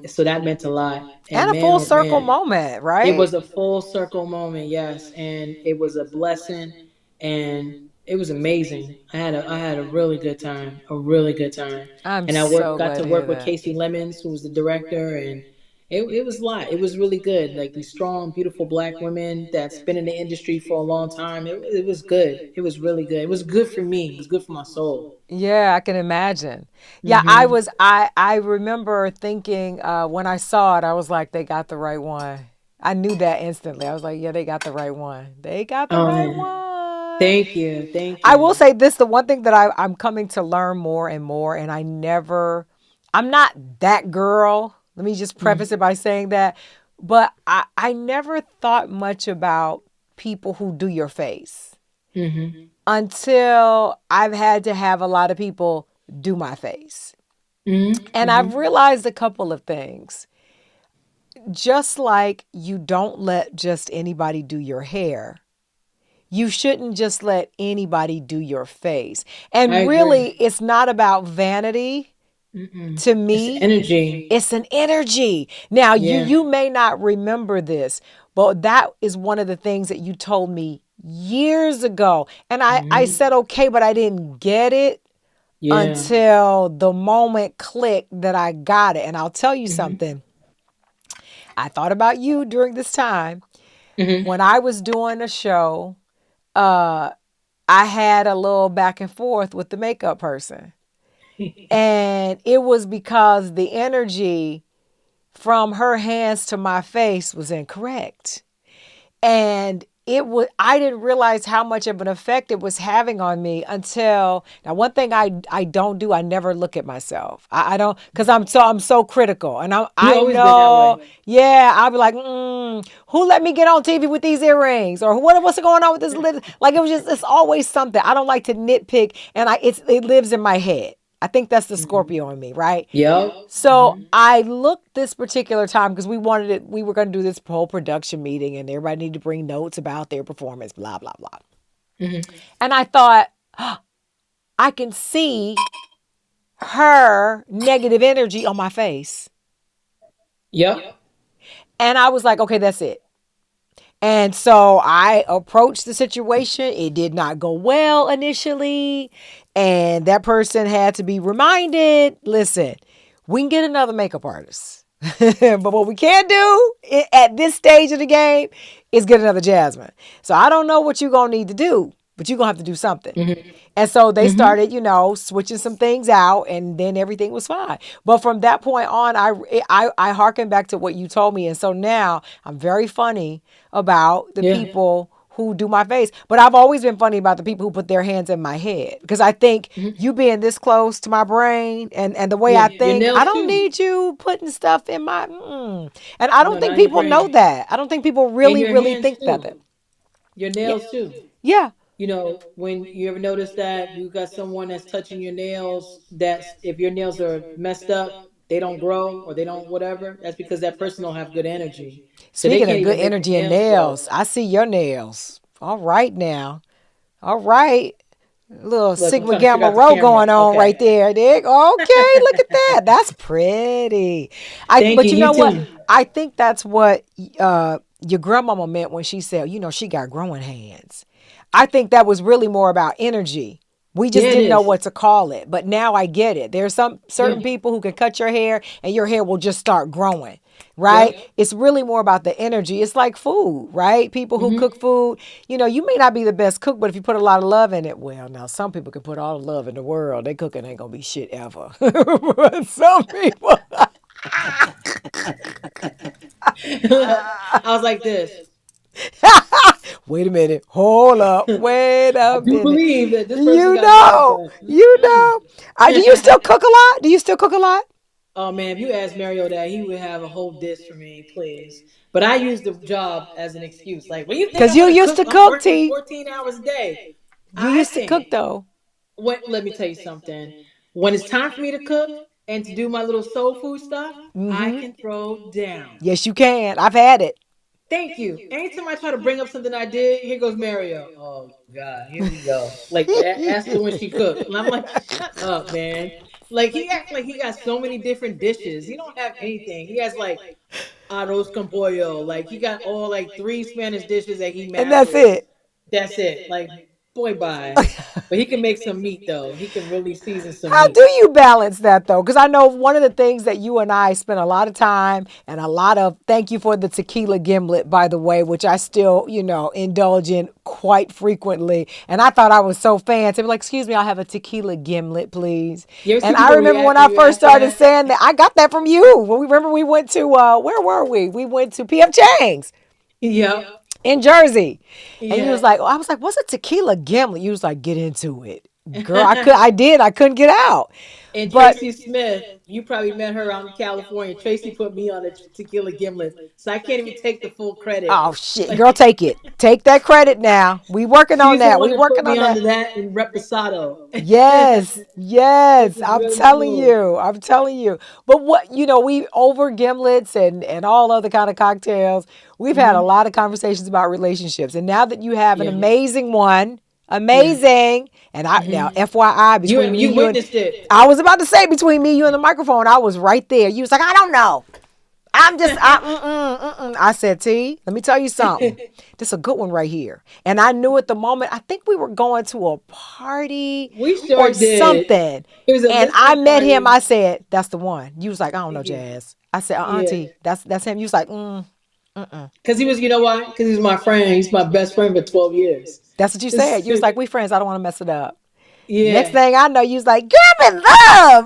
S1: So that meant a lot.
S2: And
S1: And
S2: a
S1: man,
S2: full
S1: oh
S2: circle
S1: man,
S2: moment,
S1: it
S2: right?
S1: was a full circle moment, yes, and it was a blessing, and it was amazing. I had a really good time, a really good time,
S2: I'm
S1: and I
S2: so
S1: got
S2: glad
S1: to
S2: to hear
S1: work with
S2: that.
S1: Casey Lemons, who was the director, and it was a lot. It was really good. Like these strong, beautiful black women that's been in the industry for a long time. It was good. It was really good. It was good for me. It was good for my soul.
S2: Yeah, I can imagine. Yeah, I
S1: Hmm.
S2: was I remember thinking when I saw it, I was like, they got the right one. I knew that instantly. I was like, yeah, they got the right one. They got the
S1: Oh
S2: right
S1: man,
S2: one.
S1: thank you, thank
S2: I will
S1: you.
S2: say this, the one thing that I'm coming to learn more and more, and I'm not that girl. Let me just
S1: Mm-hmm.
S2: preface it by saying that. But I never thought much about people who do your face
S1: Mm-hmm.
S2: until I've had to have a lot of people do my face. And
S1: Mm-hmm.
S2: I've realized a couple of things. Just like you don't let just anybody do your hair, you shouldn't just let anybody do your face.
S1: I
S2: And
S1: agree.
S2: really, it's not about vanity
S1: Mm-mm.
S2: to
S1: It's
S2: me.
S1: energy.
S2: It's an energy. Now, you
S1: Yeah.
S2: you may not remember this, but that is one of the things that you told me years ago. And I
S1: Hmm.
S2: said okay, but I didn't get it
S1: Yeah.
S2: until the moment clicked that I got it. And I'll tell you
S1: Hmm.
S2: something. I thought about you during this time.
S1: Hmm.
S2: When I was doing a show, uh, I had a little back and forth with the makeup person. And it was because the energy from her hands to my face was incorrect. And I didn't realize how much of an effect it was having on me until now. One thing I don't do, I never look at myself. I don't, because I'm so critical, and
S1: You
S2: I
S1: always been that
S2: know,
S1: way.
S2: yeah, I'll be like, who let me get on TV with these earrings, or what's going on with this lip? Like, it's always something. I don't like to nitpick, and it lives in my head. I think that's the
S1: Hmm.
S2: Scorpio in me, right?
S1: Yep.
S2: So
S1: Hmm.
S2: I looked this particular time because we were going to do this whole production meeting and everybody needed to bring notes about their performance, blah, blah, blah.
S1: Hmm.
S2: And I thought, I can see her negative energy on my face.
S1: Yep.
S2: And I was like, okay, that's it. And so I approached the situation. It did not go well initially. And that person had to be reminded, listen, we can get another makeup artist. But what we can't do at this stage of the game is get another Jasmine. So I don't know what you're going to need to do, but you're going to have to do something.
S1: Hmm.
S2: And so they
S1: Hmm.
S2: started, switching some things out, and then everything was fine. But from that point on, I harken back to what you told me, and so now I'm very funny about the
S1: Yeah.
S2: people who do my face. But I've always been funny about the people who put their hands in my head because I think
S1: Hmm.
S2: you being this close to my brain and the way
S1: Yeah.
S2: I
S1: Your
S2: think, I
S1: nails
S2: don't
S1: too.
S2: need you putting stuff in my. And I don't
S1: No,
S2: think
S1: not in your
S2: people know
S1: brain.
S2: that. I don't think people
S1: And
S2: really,
S1: your
S2: really
S1: hands
S2: think that.
S1: too. Your
S2: Yeah,
S1: nails too.
S2: yeah.
S1: When you ever notice that you got someone that's touching your nails, that's if your nails are messed up, they don't grow or they don't whatever, that's because that person don't have good energy. So they
S2: Speaking
S1: can't
S2: of good
S1: even make their
S2: energy and
S1: nails grow.
S2: nails, I see your nails. All right now. All right. Little
S1: Look, I'm
S2: Sigma
S1: trying to figure
S2: Gamma
S1: out the
S2: row
S1: camera.
S2: going on
S1: Okay.
S2: right there, Dick. Okay, look at that. That's pretty.
S1: Thank you.
S2: But you
S1: You
S2: know what?
S1: too.
S2: I think that's what your grandmama meant when she said, she got growing hands. I think that was really more about energy. We just
S1: Yeah, it
S2: didn't know
S1: is.
S2: what to call it, but now I get it. There's some
S1: Yeah.
S2: certain people who can cut your hair and your hair will just start growing, right?
S1: Yep.
S2: It's really more about the energy. It's like food, right? People who
S1: Hmm.
S2: cook food, you may not be the best cook, but if you put a lot of love in it, well, now some people can put all the love in the world. They cooking ain't gonna be shit ever. But some people.
S1: I was like this.
S2: Wait a minute. Hold up. Wait
S1: I
S2: a
S1: do
S2: minute.
S1: believe that this person
S2: You
S1: got love,
S2: know.
S1: but
S2: You know. Do you still cook a lot? Do you still cook a lot?
S1: oh man, if you ask Mario that, he would have a whole diss for me, please. But I use the job as an excuse. Like, when you think
S2: Because
S1: I'm
S2: you
S1: gonna
S2: used
S1: cook,
S2: to
S1: I'm
S2: cook,
S1: working
S2: T.
S1: 14 hours a day.
S2: You
S1: I
S2: used to
S1: can.
S2: cook, though.
S1: Let me tell you something. When it's time for me to cook and to do my little soul food stuff, I
S2: Mm-hmm.
S1: can throw down.
S2: Yes, you can. I've had it.
S1: Thank you. Anytime I try to bring up something I did, here goes Mario. Oh God, here we go. Like, ask her when she cooked, and I'm like, shut up, man. Like, he acts like he got so many different dishes. He don't have anything. He has like arroz con pollo. Like, he got all like three Spanish dishes that he
S2: And that's
S1: masters.
S2: it.
S1: That's it. Like, boy, bye. But he can make some meat though. He can really season some
S2: How
S1: meat.
S2: do you balance that though? Because I know one of the things that you and I spend a lot of time and a lot of thank you for the tequila gimlet, by the way, which I still, indulge in quite frequently. And I thought I was so fancy. Like, excuse me, I'll have a tequila gimlet, please.
S1: You ever see
S2: And I
S1: people
S2: remember when
S1: react when
S2: I
S1: you
S2: first
S1: ask for
S2: started
S1: that?
S2: saying that, I got that from you. When we remember we went to where were we? We went to PF Chang's
S1: Yep.
S2: in Jersey. And you was
S1: Yeah.
S2: like, I was like, what's a tequila gimlet? You was like, get into it. Girl, I couldn't get out.
S1: And
S2: But
S1: Tracy Smith, you probably met her out in California. Tracy put me on the tequila gimlet, so I can't even take the full credit.
S2: oh shit, girl,
S1: Like,
S2: take it. Take that credit now. We working on
S1: she's the
S2: that.
S1: one
S2: We
S1: that put
S2: working
S1: me
S2: on that.
S1: onto that in Reposado,
S2: Yes,
S1: which
S2: yes.
S1: is
S2: I'm
S1: really
S2: telling
S1: smooth.
S2: you. I'm telling you. But we over gimlets and all other kind of cocktails. We've had a
S1: Hmm.
S2: lot of conversations about relationships. And now that you have an
S1: Yeah,
S2: amazing one,
S1: yeah.
S2: amazing. And I
S1: Hmm.
S2: now FYI between me,
S1: You
S2: you and
S1: witnessed it.
S2: I was about to say between me, you and the microphone, I was right there. You was like, I don't know. I said, T, let me tell you something. This is a good one right here. And I knew at the moment, I think we were going to a party
S1: We sure
S2: or
S1: did.
S2: something.
S1: It was a
S2: And I
S1: listening
S2: met him.
S1: party.
S2: I said, that's the one. You was like, I don't know,
S1: Yeah,
S2: Jazz. I said,
S1: yeah.
S2: Auntie, that's him. You was like,
S1: Because he was, you know why? Because he's my friend. He's my best friend for 12 years.
S2: that's what you said. You was like, we friends. I don't want to mess it up. Next
S1: Yeah,
S2: thing I know, you was like, give me love.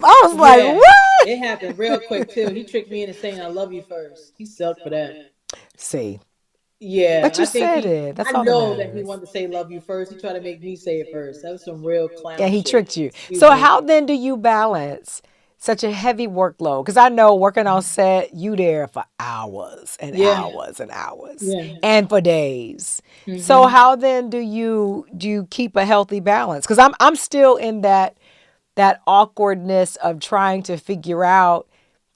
S2: I was like,
S1: yeah.
S2: what?
S1: It happened real quick too. He tricked me into saying I love you first. He sucked for that.
S2: See.
S1: Yeah,
S2: But you
S1: I think
S2: said it.
S1: I
S2: That's all that
S1: know that he
S2: matters.
S1: wanted to say love you first. He tried to make me say it first. That was some real
S2: Yeah,
S1: clown
S2: he
S1: shit.
S2: tricked you.
S1: Excuse
S2: So
S1: me.
S2: how then do you balance such a heavy workload? Because I know working on set, you there for hours and
S1: Yeah,
S2: hours and hours
S1: yeah.
S2: and for days. So
S1: Hmm.
S2: how then do you keep a healthy balance? Because I'm still in that awkwardness of trying to figure out,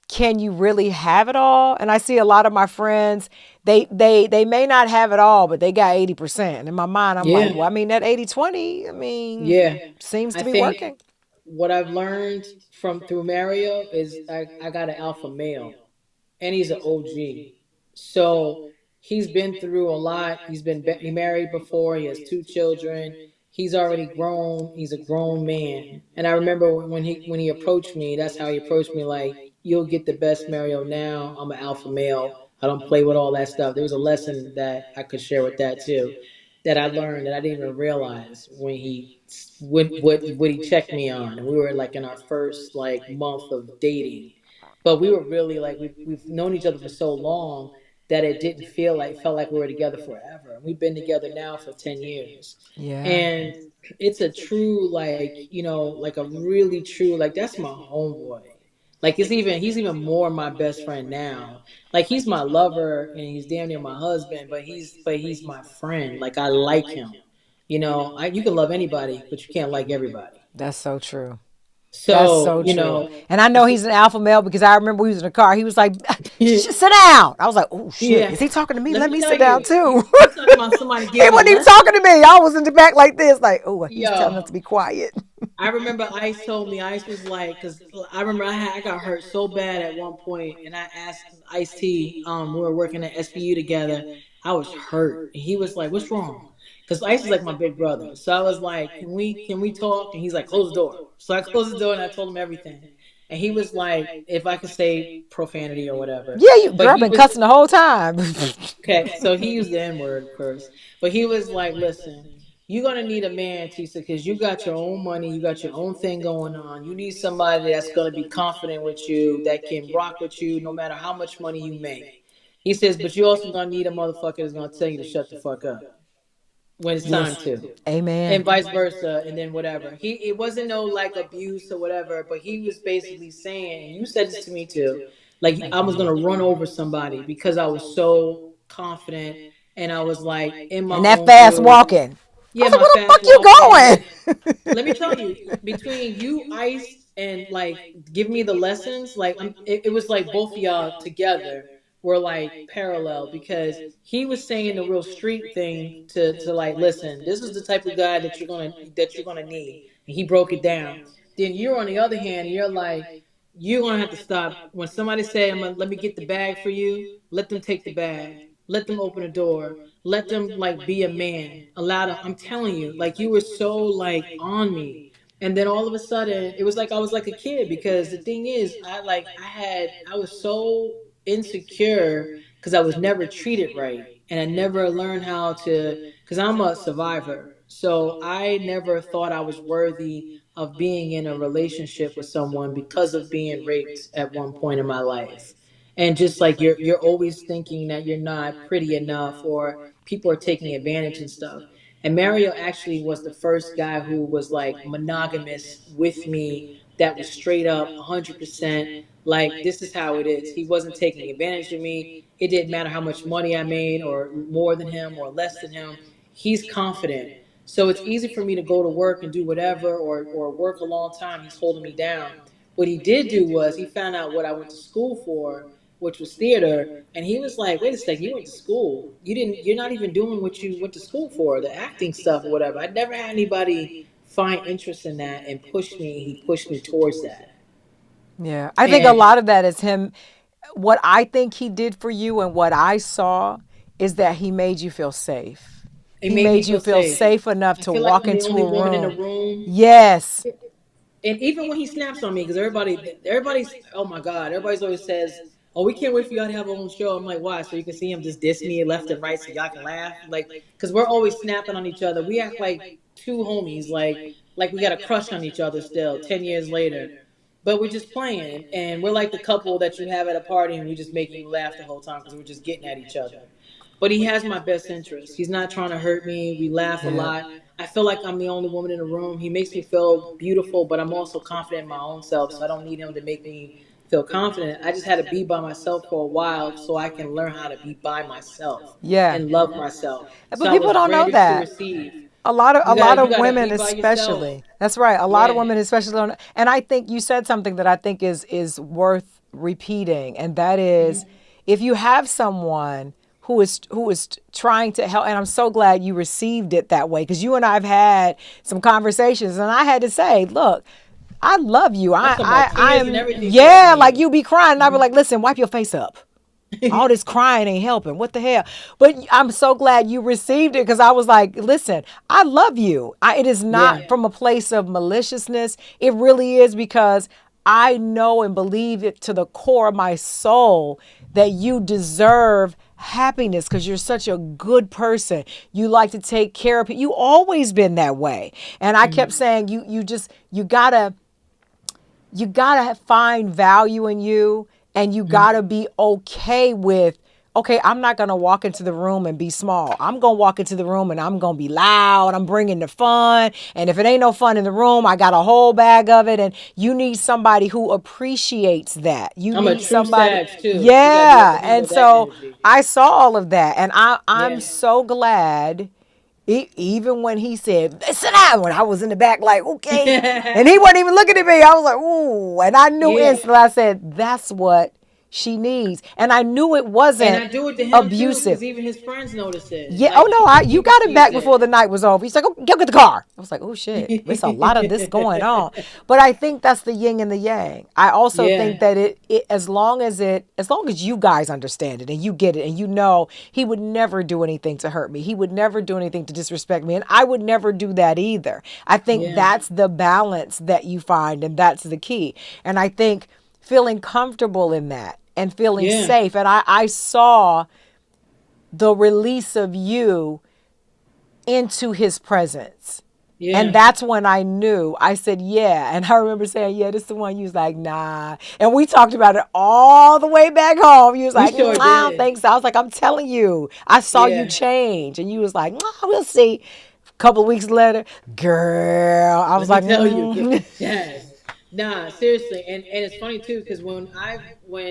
S2: can you really have it all? And I see a lot of my friends, they may not have it all, but they got 80%. And in my mind, I'm like,
S1: Yeah,
S2: well, I mean, that 80/20, I mean,
S1: yeah.
S2: seems
S1: I
S2: to be
S1: think
S2: working.
S1: what I've learned from through Mario is I got an alpha male, and he's an OG. So he's been through a lot. He married before. He has two children. He's already grown. He's a grown man. And I remember when he approached me. That's how he approached me. Like, you'll get the best Mario now. I'm an alpha male. I don't play with all that stuff. There was a lesson that I could share with that too, that I learned that I didn't even realize when what he checked me on, and we were like in our first like month of dating, but we were really like we've known each other for so long that it didn't feel like felt like we were together forever. And we've been together now for 10 years.
S2: Yeah.
S1: And it's a true like, like a really true like that's my homeboy. Like he's even more my best friend now. Like he's my lover and he's damn near my husband, but he's my friend. Like I like him. You can love anybody, but you can't like everybody.
S2: That's so true. That's
S1: So,
S2: so true. And I know he's an alpha male because I remember we was in the car. He was like,
S1: yeah.
S2: sit down. I was like, oh shit.
S1: Yeah.
S2: Is he talking to me?
S1: Let
S2: Let
S1: me
S2: me
S1: tell
S2: sit down
S1: you,
S2: too.
S1: you talking about somebody
S2: He
S1: giving a
S2: wasn't even
S1: lesson?
S2: talking to me. I was in the back like this, like, oh, he's telling us
S1: Yo,
S2: to be quiet.
S1: I remember Ice told me, Ice was like, because I remember I got hurt so bad at one point, and I asked Ice T, we were working at SBU together. I was hurt, and he was like, "What's wrong?" Because Ice is like my big brother, so I was like, "Can we talk?" And he's like, "Close the door." So I closed the door and I told him everything, and he was like, "If I could say profanity or whatever,"
S2: Yeah, you
S1: but
S2: girl
S1: he
S2: been
S1: was
S2: cussing the whole time.
S1: okay. So he used the N word, of course, but he was like, "Listen." You're gonna need a man, Tisa, because you got your own money, you got your own thing going on. You need somebody that's gonna be confident with you, that can rock with you, no matter how much money you make. He says, but you also gonna need a motherfucker that's gonna tell you to shut the fuck up when it's time
S2: Yes.
S1: to,
S2: Amen.
S1: and vice versa, and then whatever. It wasn't no like abuse or whatever, but he was basically saying, and you said this to me too, like I was gonna run over somebody because I was so confident and I was like in my
S2: And that
S1: own
S2: fast
S1: groove.
S2: walking. I
S1: Yeah,
S2: was like,
S1: my
S2: where the
S1: fast
S2: fuck
S1: walking.
S2: you
S1: Let me tell
S2: going?
S1: you, between you, Ice, and like give me the lessons, like it was like both of y'all together were like parallel because he was saying the real street thing to like, listen, this is the type of guy that you're gonna need, and he broke it down. Then you're on the other hand, and you're like, you're gonna have to stop when somebody say, let me get the bag for you. Let them take the bag. Let them open the door. Let them like be a man. Allow them. I'm telling you, like you were so like on me, and then all of a sudden it was like I was like a kid because the thing is, I was so insecure because I was never treated right, and I never learned how to. Because I'm a survivor, so I never thought I was worthy of being in a relationship with someone because of being raped at one point in my life. And just like you're always thinking that you're not pretty enough or people are taking advantage and stuff. And Mario actually was the first guy who was like monogamous with me, that was straight up 100% like this is how it is. He wasn't taking advantage of me. It didn't matter how much money I made or more than him or less than him. He's confident. So it's easy for me to go to work and do whatever or work a long time. He's holding me down. What he did do was he found out what I went to school for, which was theater, and he was like, "Wait a second, you went to school. You're not even doing what you went to school for, the acting stuff or whatever." I never had anybody find interest in that and push me. He pushed me towards that.
S2: Yeah, I think a
S1: And
S2: lot of that is him. What I think he did for you and what I saw is that he made you feel safe.
S1: it
S2: He
S1: made me
S2: made you
S1: feel
S2: feel
S1: safe.
S2: safe enough
S1: I
S2: to
S1: feel like
S2: walk
S1: I'm the
S2: into
S1: only
S2: a
S1: woman in the
S2: room.
S1: room.
S2: Yes.
S1: And even when he snaps on me, because everybody's, oh my God, everybody's always says, "Oh, we can't wait for y'all to have our own show." I'm like, why? So you can see him just diss me left and right, so y'all can laugh, like, because we're always snapping on each other. We act like two homies, like we got a crush on each other still, 10 years later. But we're just playing, and we're like the couple that you have at a party, and we're just making you laugh the whole time because we're just getting at each other. but he has my best interest. He's not trying to hurt me. We laugh a
S2: Yeah.
S1: lot. I feel like I'm the only woman in the room. He makes me feel beautiful, but I'm also confident in my own self, so I don't need him to make me feel confident. I just had to be by myself for a while so I can learn how to be by myself
S2: Yeah.
S1: and love myself.
S2: But
S1: So I
S2: people
S1: was
S2: don't know
S1: ready to
S2: that.
S1: receive.
S2: A lot
S1: You
S2: of
S1: gotta
S2: women
S1: be by yourself.
S2: especially. That's right. A lot of
S1: Yeah.
S2: women especially don't, and I think you said something that I think is worth repeating, and that is
S1: Hmm.
S2: if you have someone who is trying to help, and I'm so glad you received it that way, because you and I've had some conversations, and I had to say, look, I love you.
S1: I saw my
S2: I
S1: tears and
S2: am,
S1: everything towards
S2: yeah, like
S1: me.
S2: you be crying and I'd be
S1: Hmm.
S2: like, listen, wipe your face up. All this crying ain't helping. What the hell? But I'm so glad you received it, because I was like, listen, I love you. It is
S1: Yeah.
S2: not from a place of maliciousness. It really is because I know and believe it to the core of my soul that you deserve happiness, because you're such a good person. You like to take care of people. You always been that way. And I kept
S1: Hmm.
S2: saying, you gotta find value in you, and you gotta
S1: Hmm.
S2: be okay with, okay, I'm not gonna walk into the room and be small. I'm gonna walk into the room and I'm gonna be loud. I'm bringing the fun, and if it ain't no fun in the room, I got a whole bag of it. And you need somebody who appreciates that. You
S1: I'm a
S2: need
S1: true
S2: somebody,
S1: Sag too. You gotta be able
S2: yeah.
S1: to handle
S2: And
S1: that
S2: so
S1: energy.
S2: I saw all of that, and I'm
S1: Yeah.
S2: so glad, even when he said, sit down, when I was in the back, like, okay. And he wasn't even looking at me. I was like, ooh. And I knew
S1: Yeah.
S2: instantly, I said, that's what she needs. And I knew it
S1: And
S2: wasn't
S1: I do it to him too,
S2: abusive.
S1: because even his friends notice it.
S2: Yeah. Oh,
S1: Like
S2: no,
S1: he
S2: you got him
S1: receives
S2: back
S1: it.
S2: before the night was over. He's like, oh, go get the car. I was like, oh, shit. There's a lot of this going on. But I think that's the yin and the yang. I also think
S1: Yeah.
S2: that as long as you guys understand it and you get it and you know he would never do anything to hurt me. He would never do anything to disrespect me. And I would never do that either. I think
S1: Yeah.
S2: that's the balance that you find, and that's the key. And I think feeling comfortable in that and feeling
S1: Yeah.
S2: safe. And I saw the release of you into his presence. And
S1: Yeah.
S2: that's when I knew. I said, yeah. And I remember saying, yeah, this is the one. You was like, nah. And we talked about it all the way back home. You was
S1: We
S2: like,
S1: sure
S2: I don't
S1: did.
S2: think so. I was like, I'm telling you, I saw you
S1: Yeah.
S2: change. And you was like, we'll see. A couple of weeks later, girl, I was
S1: Let me
S2: like,
S1: tell you,
S2: mm.
S1: Jazz. Nah, seriously, and it's funny too, because when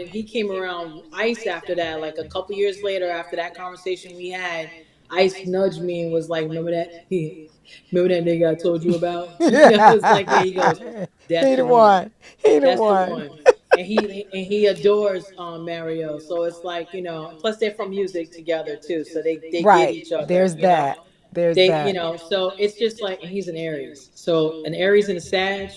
S1: he came around Ice after that, like a couple years later after that conversation we had, Ice nudged me and was like, "Remember that? Remember that nigga I told you about?" I was like, "Yeah." He goes, "That's
S2: He
S1: the
S2: the
S1: one.
S2: one. He the
S1: That's the
S2: one.
S1: one." And he adores Mario, so it's like, Plus, they're from music together too, so they get
S2: Right.
S1: each other.
S2: There's that. There's
S1: They
S2: that.
S1: so it's just like, and he's an Aries, so an Aries and a Sag.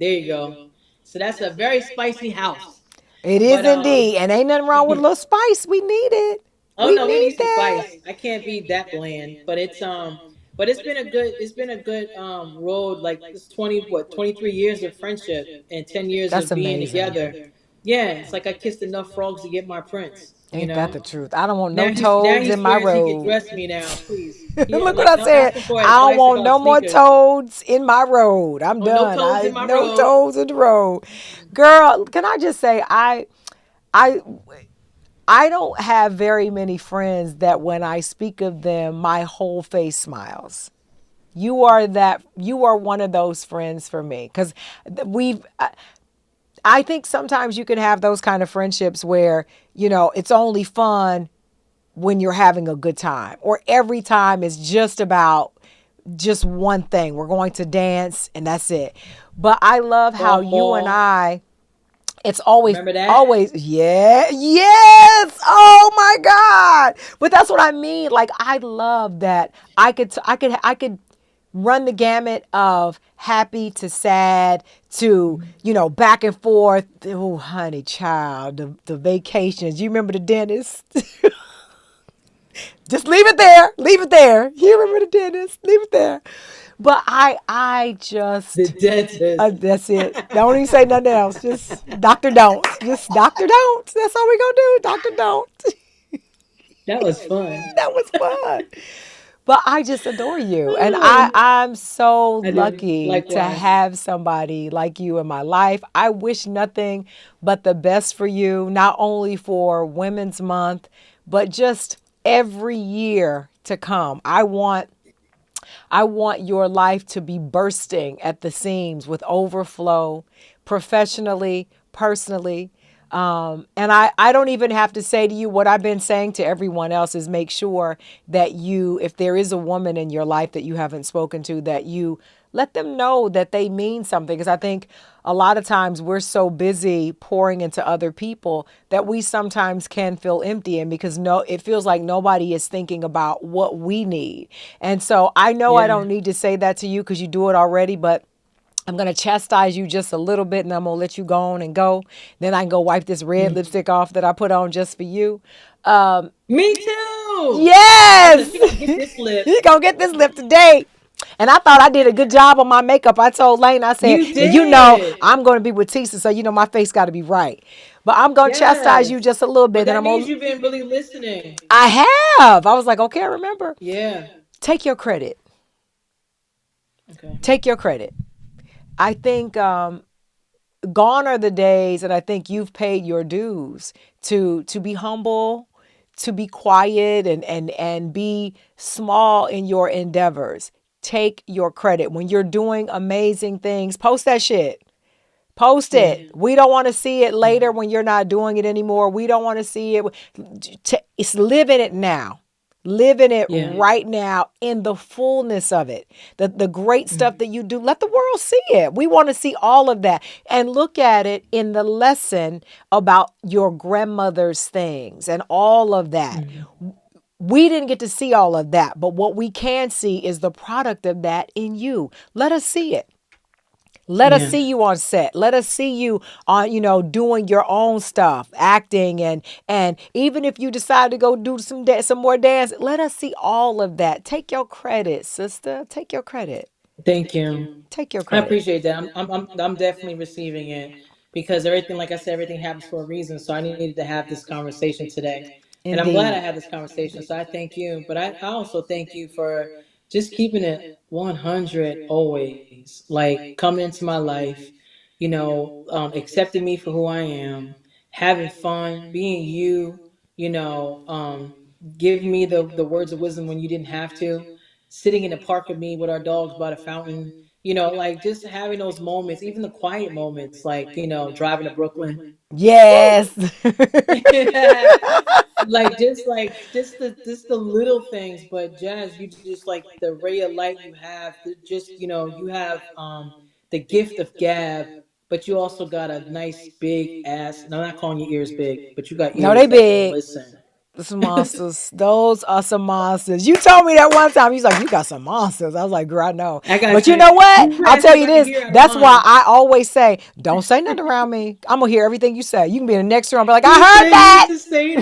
S1: There you go. So that's a very spicy house.
S2: It is
S1: But
S2: indeed. And ain't nothing wrong with a little spice. We need it.
S1: oh
S2: We
S1: no, we
S2: need
S1: need some
S2: that.
S1: spice. I can't be that bland. But it's been a good road. Like this 23 years of friendship and 10 years
S2: That's
S1: of being
S2: amazing.
S1: together. Yeah, it's like I kissed enough frogs to get my prince, you
S2: Ain't that
S1: know?
S2: the truth? I don't want no
S1: Now
S2: toads
S1: he
S2: in my
S1: swears he could
S2: road.
S1: dress me now, please. Yeah,
S2: Look what
S1: like
S2: I
S1: don't
S2: said.
S1: ask him for
S2: I don't
S1: advice
S2: want
S1: about
S2: no more
S1: sneakers.
S2: toads in my road. I'm
S1: Oh, no
S2: done.
S1: toads
S2: I
S1: in my
S2: no
S1: road.
S2: toads in the road. Girl, can I just say I I don't have very many friends that when I speak of them, my whole face smiles. You are one of those friends for me, because we've I think sometimes you can have those kind of friendships where, it's only fun when you're having a good time, or every time is just about just one thing. We're going to dance and that's it. But I love how you and
S1: Oh,
S2: it's always,
S1: remember that?
S2: always, yeah, yes. Oh my God. But that's what I mean. Like, I love that I could run the gamut of happy to sad to, back and forth. Oh, honey, child, the vacations. You remember the dentist? Just leave it there. Leave it there. You remember the dentist? Leave it there. But I
S1: The
S2: just,
S1: dentist.
S2: that's it. Don't even say nothing else. Just Doctor Don't. Just Doctor Don't. That's all we gonna do. Doctor Don't.
S1: That was fun.
S2: That was fun. But I just adore you. And
S1: Oh,
S2: I'm so
S1: I do.
S2: lucky to
S1: Likewise.
S2: have somebody like you in my life. I wish nothing but the best for you, not only for Women's Month, but just every year to come. I want your life to be bursting at the seams with overflow, professionally, personally. And I don't even have to say to you what I've been saying to everyone else is make sure that you, if there is a woman in your life that you haven't spoken to, that you let them know that they mean something. Because I think a lot of times we're so busy pouring into other people that we sometimes can feel empty. And because no, it feels like nobody is thinking about what we need. And so I know I
S1: Yeah.
S2: don't need to say that to you because you do it already, but I'm going to chastise you just a little bit and I'm going to let you go on and go. Then I can go wipe this red
S1: Mm.
S2: lipstick off that I put on just for you.
S1: Me too. I said
S2: Yes!
S1: she gonna get this lip.
S2: You're going to get this lip today. And I thought I did a good job on my makeup. I told Lane, I said,
S1: You
S2: and
S1: did.
S2: I'm going to be with Tisa, so my face got to be right. But I'm going to chastise you
S1: Yes.
S2: just a little bit.
S1: But
S2: Then
S1: that
S2: I'm going
S1: means
S2: to,
S1: you've been really listening.
S2: I have. I was like, okay, I remember.
S1: Yeah.
S2: Take your credit.
S1: Okay.
S2: Take your credit. I think gone are the days, and I think you've paid your dues to be humble, to be quiet, and be small in your endeavors. Take your credit when you're doing amazing things. Post that shit. Post
S1: Yeah.
S2: it. We don't want to see it
S1: Mm.
S2: later when you're not doing it anymore. We don't want to see it. It's live in it now. Live in it
S1: Yeah.
S2: right now in the fullness of it. The great stuff
S1: Mm.
S2: that you do, let the world see it. We want to see all of that and look at it in the lesson about your grandmother's things and all of that.
S1: Mm.
S2: We didn't get to see all of that, but what we can see is the product of that in you. Let us see it. Let us
S1: Yeah.
S2: see you on set. Let us see you on, doing your own stuff, acting, and even if you decide to go do some more dance, let us see all of that. Take your credit, sister. Take your credit.
S1: Thank you.
S2: Take your
S1: I
S2: credit.
S1: appreciate that. I'm definitely receiving it because everything, like I said, everything happens for a reason. So I needed to have this conversation today, and I'm glad I
S2: Indeed.
S1: had this conversation. So I thank you, but I also thank you for just keeping it 100 always. Like coming into my life, accepting me for who I am, having fun, being you. You know, giving me the words of wisdom when you didn't have to, sitting in the park with me with our dogs by the fountain, like just having those moments, even the quiet moments, like, driving to Brooklyn. Woo!
S2: Yes.
S1: Like just the little things, but Jazz, you just like the ray of light you have, just you have the gift of gab, but you also got a nice big ass. And I'm not calling your ears big, but you got
S2: No, they
S1: ears that can
S2: big.
S1: listen.
S2: Some monsters. Those are some monsters. You told me that one time. He's like, you got some monsters. I was like, girl, I know.
S1: I
S2: But
S1: got
S2: you
S1: you.
S2: know what?
S1: You
S2: I'll
S1: asked me
S2: tell
S1: if
S2: you
S1: I could
S2: this.
S1: hear out of
S2: That's why
S1: mine.
S2: I always say, don't say nothing around me. I'm gonna hear everything you say. You can be in the next room, be like, I
S1: He
S2: heard
S1: said he used
S2: that.
S1: to say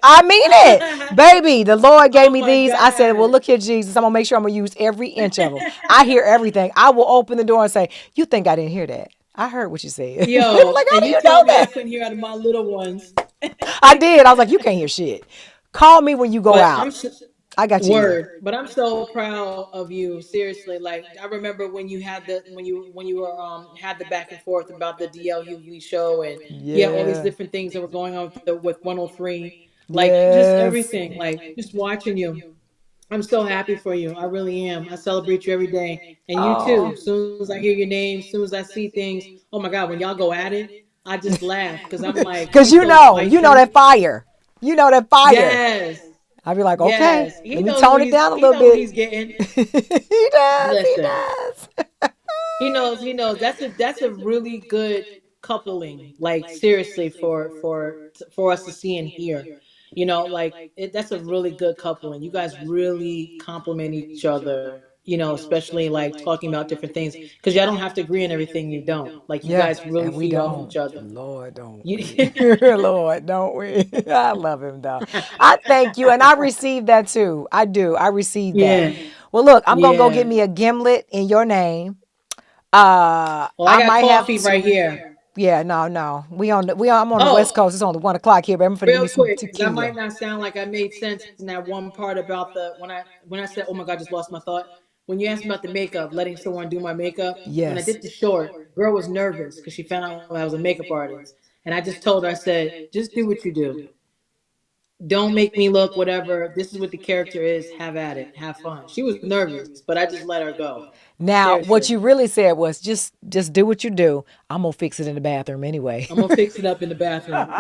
S2: I mean it.
S1: that.
S2: Baby, the Lord gave
S1: Oh
S2: me
S1: my
S2: these. I said, well,
S1: God.
S2: look here, Jesus. I'm gonna make sure I'm gonna use every inch of them. I hear everything. I will open the door and say, you think I didn't hear that? I heard what you said. Like,
S1: Yo,
S2: how
S1: and
S2: do
S1: you
S2: you know
S1: told me I
S2: that?
S1: couldn't hear out of my little ones.
S2: I did. I was like, you can't hear shit. Call me when you go
S1: But
S2: out. I got your ear.
S1: word. But I'm so proud of you. Seriously, like I remember when you had when you were had the back and forth about the DLUV show, and yeah, all these
S2: Yeah.
S1: different things that were going on with 103, like just
S2: Yes.
S1: everything, like just watching you. I'm so happy for you. I really am. I celebrate you every day, and you too.
S2: Oh.
S1: As soon as I hear your name, as soon as I see things, oh my God, when y'all go at it, I just laugh because I'm like,
S2: Cause
S1: he's so
S2: you know
S1: spicy.
S2: that fire. You know that fire.
S1: Yes,
S2: I'd be like, okay,
S1: yes.
S2: let me tone it down a
S1: He
S2: little
S1: know what
S2: bit.
S1: he's getting.
S2: He does. He
S1: Listen,
S2: does.
S1: he knows. That's a really good coupling. Like seriously, for us to see and hear. Like that's a really good coupling. You guys really complement each other. Especially like talking about different things because y'all don't have to agree on everything. You don't. Like you
S2: Yeah,
S1: guys really
S2: and we
S1: feed off
S2: don't.
S1: each other.
S2: Lord, don't
S1: You,
S2: we? Lord, don't we? I love him though. I thank you, and I received that too. I do. I received that.
S1: yeah,
S2: Well, look, I'm gonna go
S1: yeah.
S2: get me a gimlet in your name.
S1: Well, I
S2: I
S1: got
S2: might have
S1: coffee right
S2: to.
S1: here.
S2: Yeah, no. I'm on the West
S1: Oh,
S2: Coast. It's only 1 o'clock here, but I'm gonna give
S1: real
S2: me some
S1: quick, because I
S2: tequila.
S1: might not sound like I made sense in that one part about the when I said, "Oh my God, I just lost my thought." When you asked me about the makeup, letting someone do my makeup, when I
S2: Yes.
S1: did the short, girl was nervous because she found out I was a makeup artist, and I just told her, I said, "Just do what you do." Don't make me look whatever. This is what the character is. Have at it. Have fun. She was nervous, but I just let her go.
S2: Now, what
S1: Seriously.
S2: you really said was just do what you do. I'm gonna fix it in the bathroom anyway.
S1: I'm gonna fix it up in the bathroom.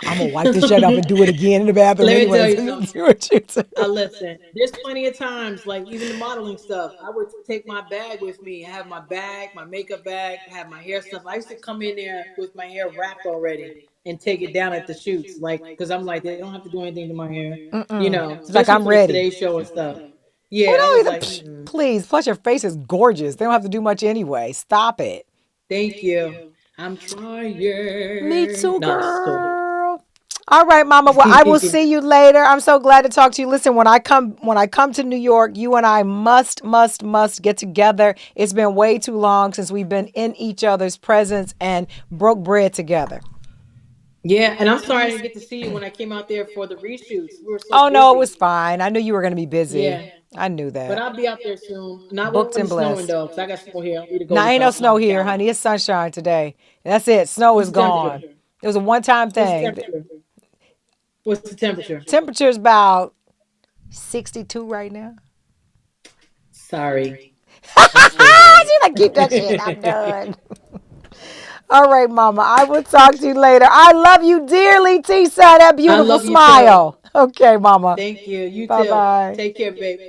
S2: I'm gonna wipe this shirt off and do it again in the bathroom
S1: Let me tell
S2: anyways.
S1: you
S2: Do
S1: something.
S2: what you do.
S1: Listen, there's plenty of times, like even the modeling stuff, I would take my bag with me. I have my bag, my makeup bag, I have my hair stuff. I used to come in there with my hair wrapped already and take it down at the shoots, like because I'm like, they don't have to do anything to my hair,
S2: It's like
S1: especially
S2: I'm
S1: for the
S2: ready.
S1: Today Show and stuff.
S2: We
S1: Yeah, I was
S2: don't
S1: like,
S2: even, please. Plus, your face is gorgeous. They don't have to do much anyway. Stop it.
S1: thank you. I'm
S2: Me
S1: trying.
S2: too,
S1: No, just cool.
S2: girl. All right, Mama. Well, I will see you later. I'm so glad to talk to you. Listen, when I come to New York, you and I must get together. It's been way too long since we've been in each other's presence and broke bread together.
S1: Yeah, and I'm sorry I didn't get to see you when I came out there for the reshoots. We were so
S2: Oh no, it was
S1: busy.
S2: fine. I knew you were going to be busy.
S1: Yeah,
S2: I knew
S1: but
S2: that.
S1: I'll be out there soon. Not
S2: Booked
S1: when
S2: and
S1: it's snowing
S2: blessed.
S1: though, because I got snow here. I need to go
S2: Now
S1: look
S2: ain't no
S1: outside
S2: snow
S1: my
S2: here,
S1: calendar.
S2: honey. It's sunshine today. That's it. Snow
S1: What's
S2: is
S1: the temperature?
S2: gone. It was a one-time
S1: What's the
S2: thing.
S1: temperature? What's the temperature?
S2: Temperature is about 62 right now.
S1: Sorry, I'm still warm.
S2: She's like, keep that shit. I'm done. All right, Mama. I will talk to you later. I love you dearly, Tisa. That
S1: I
S2: beautiful
S1: love you too.
S2: smile. Okay, Mama.
S1: Thank you. You
S2: Bye
S1: too.
S2: bye.
S1: Take care, babe.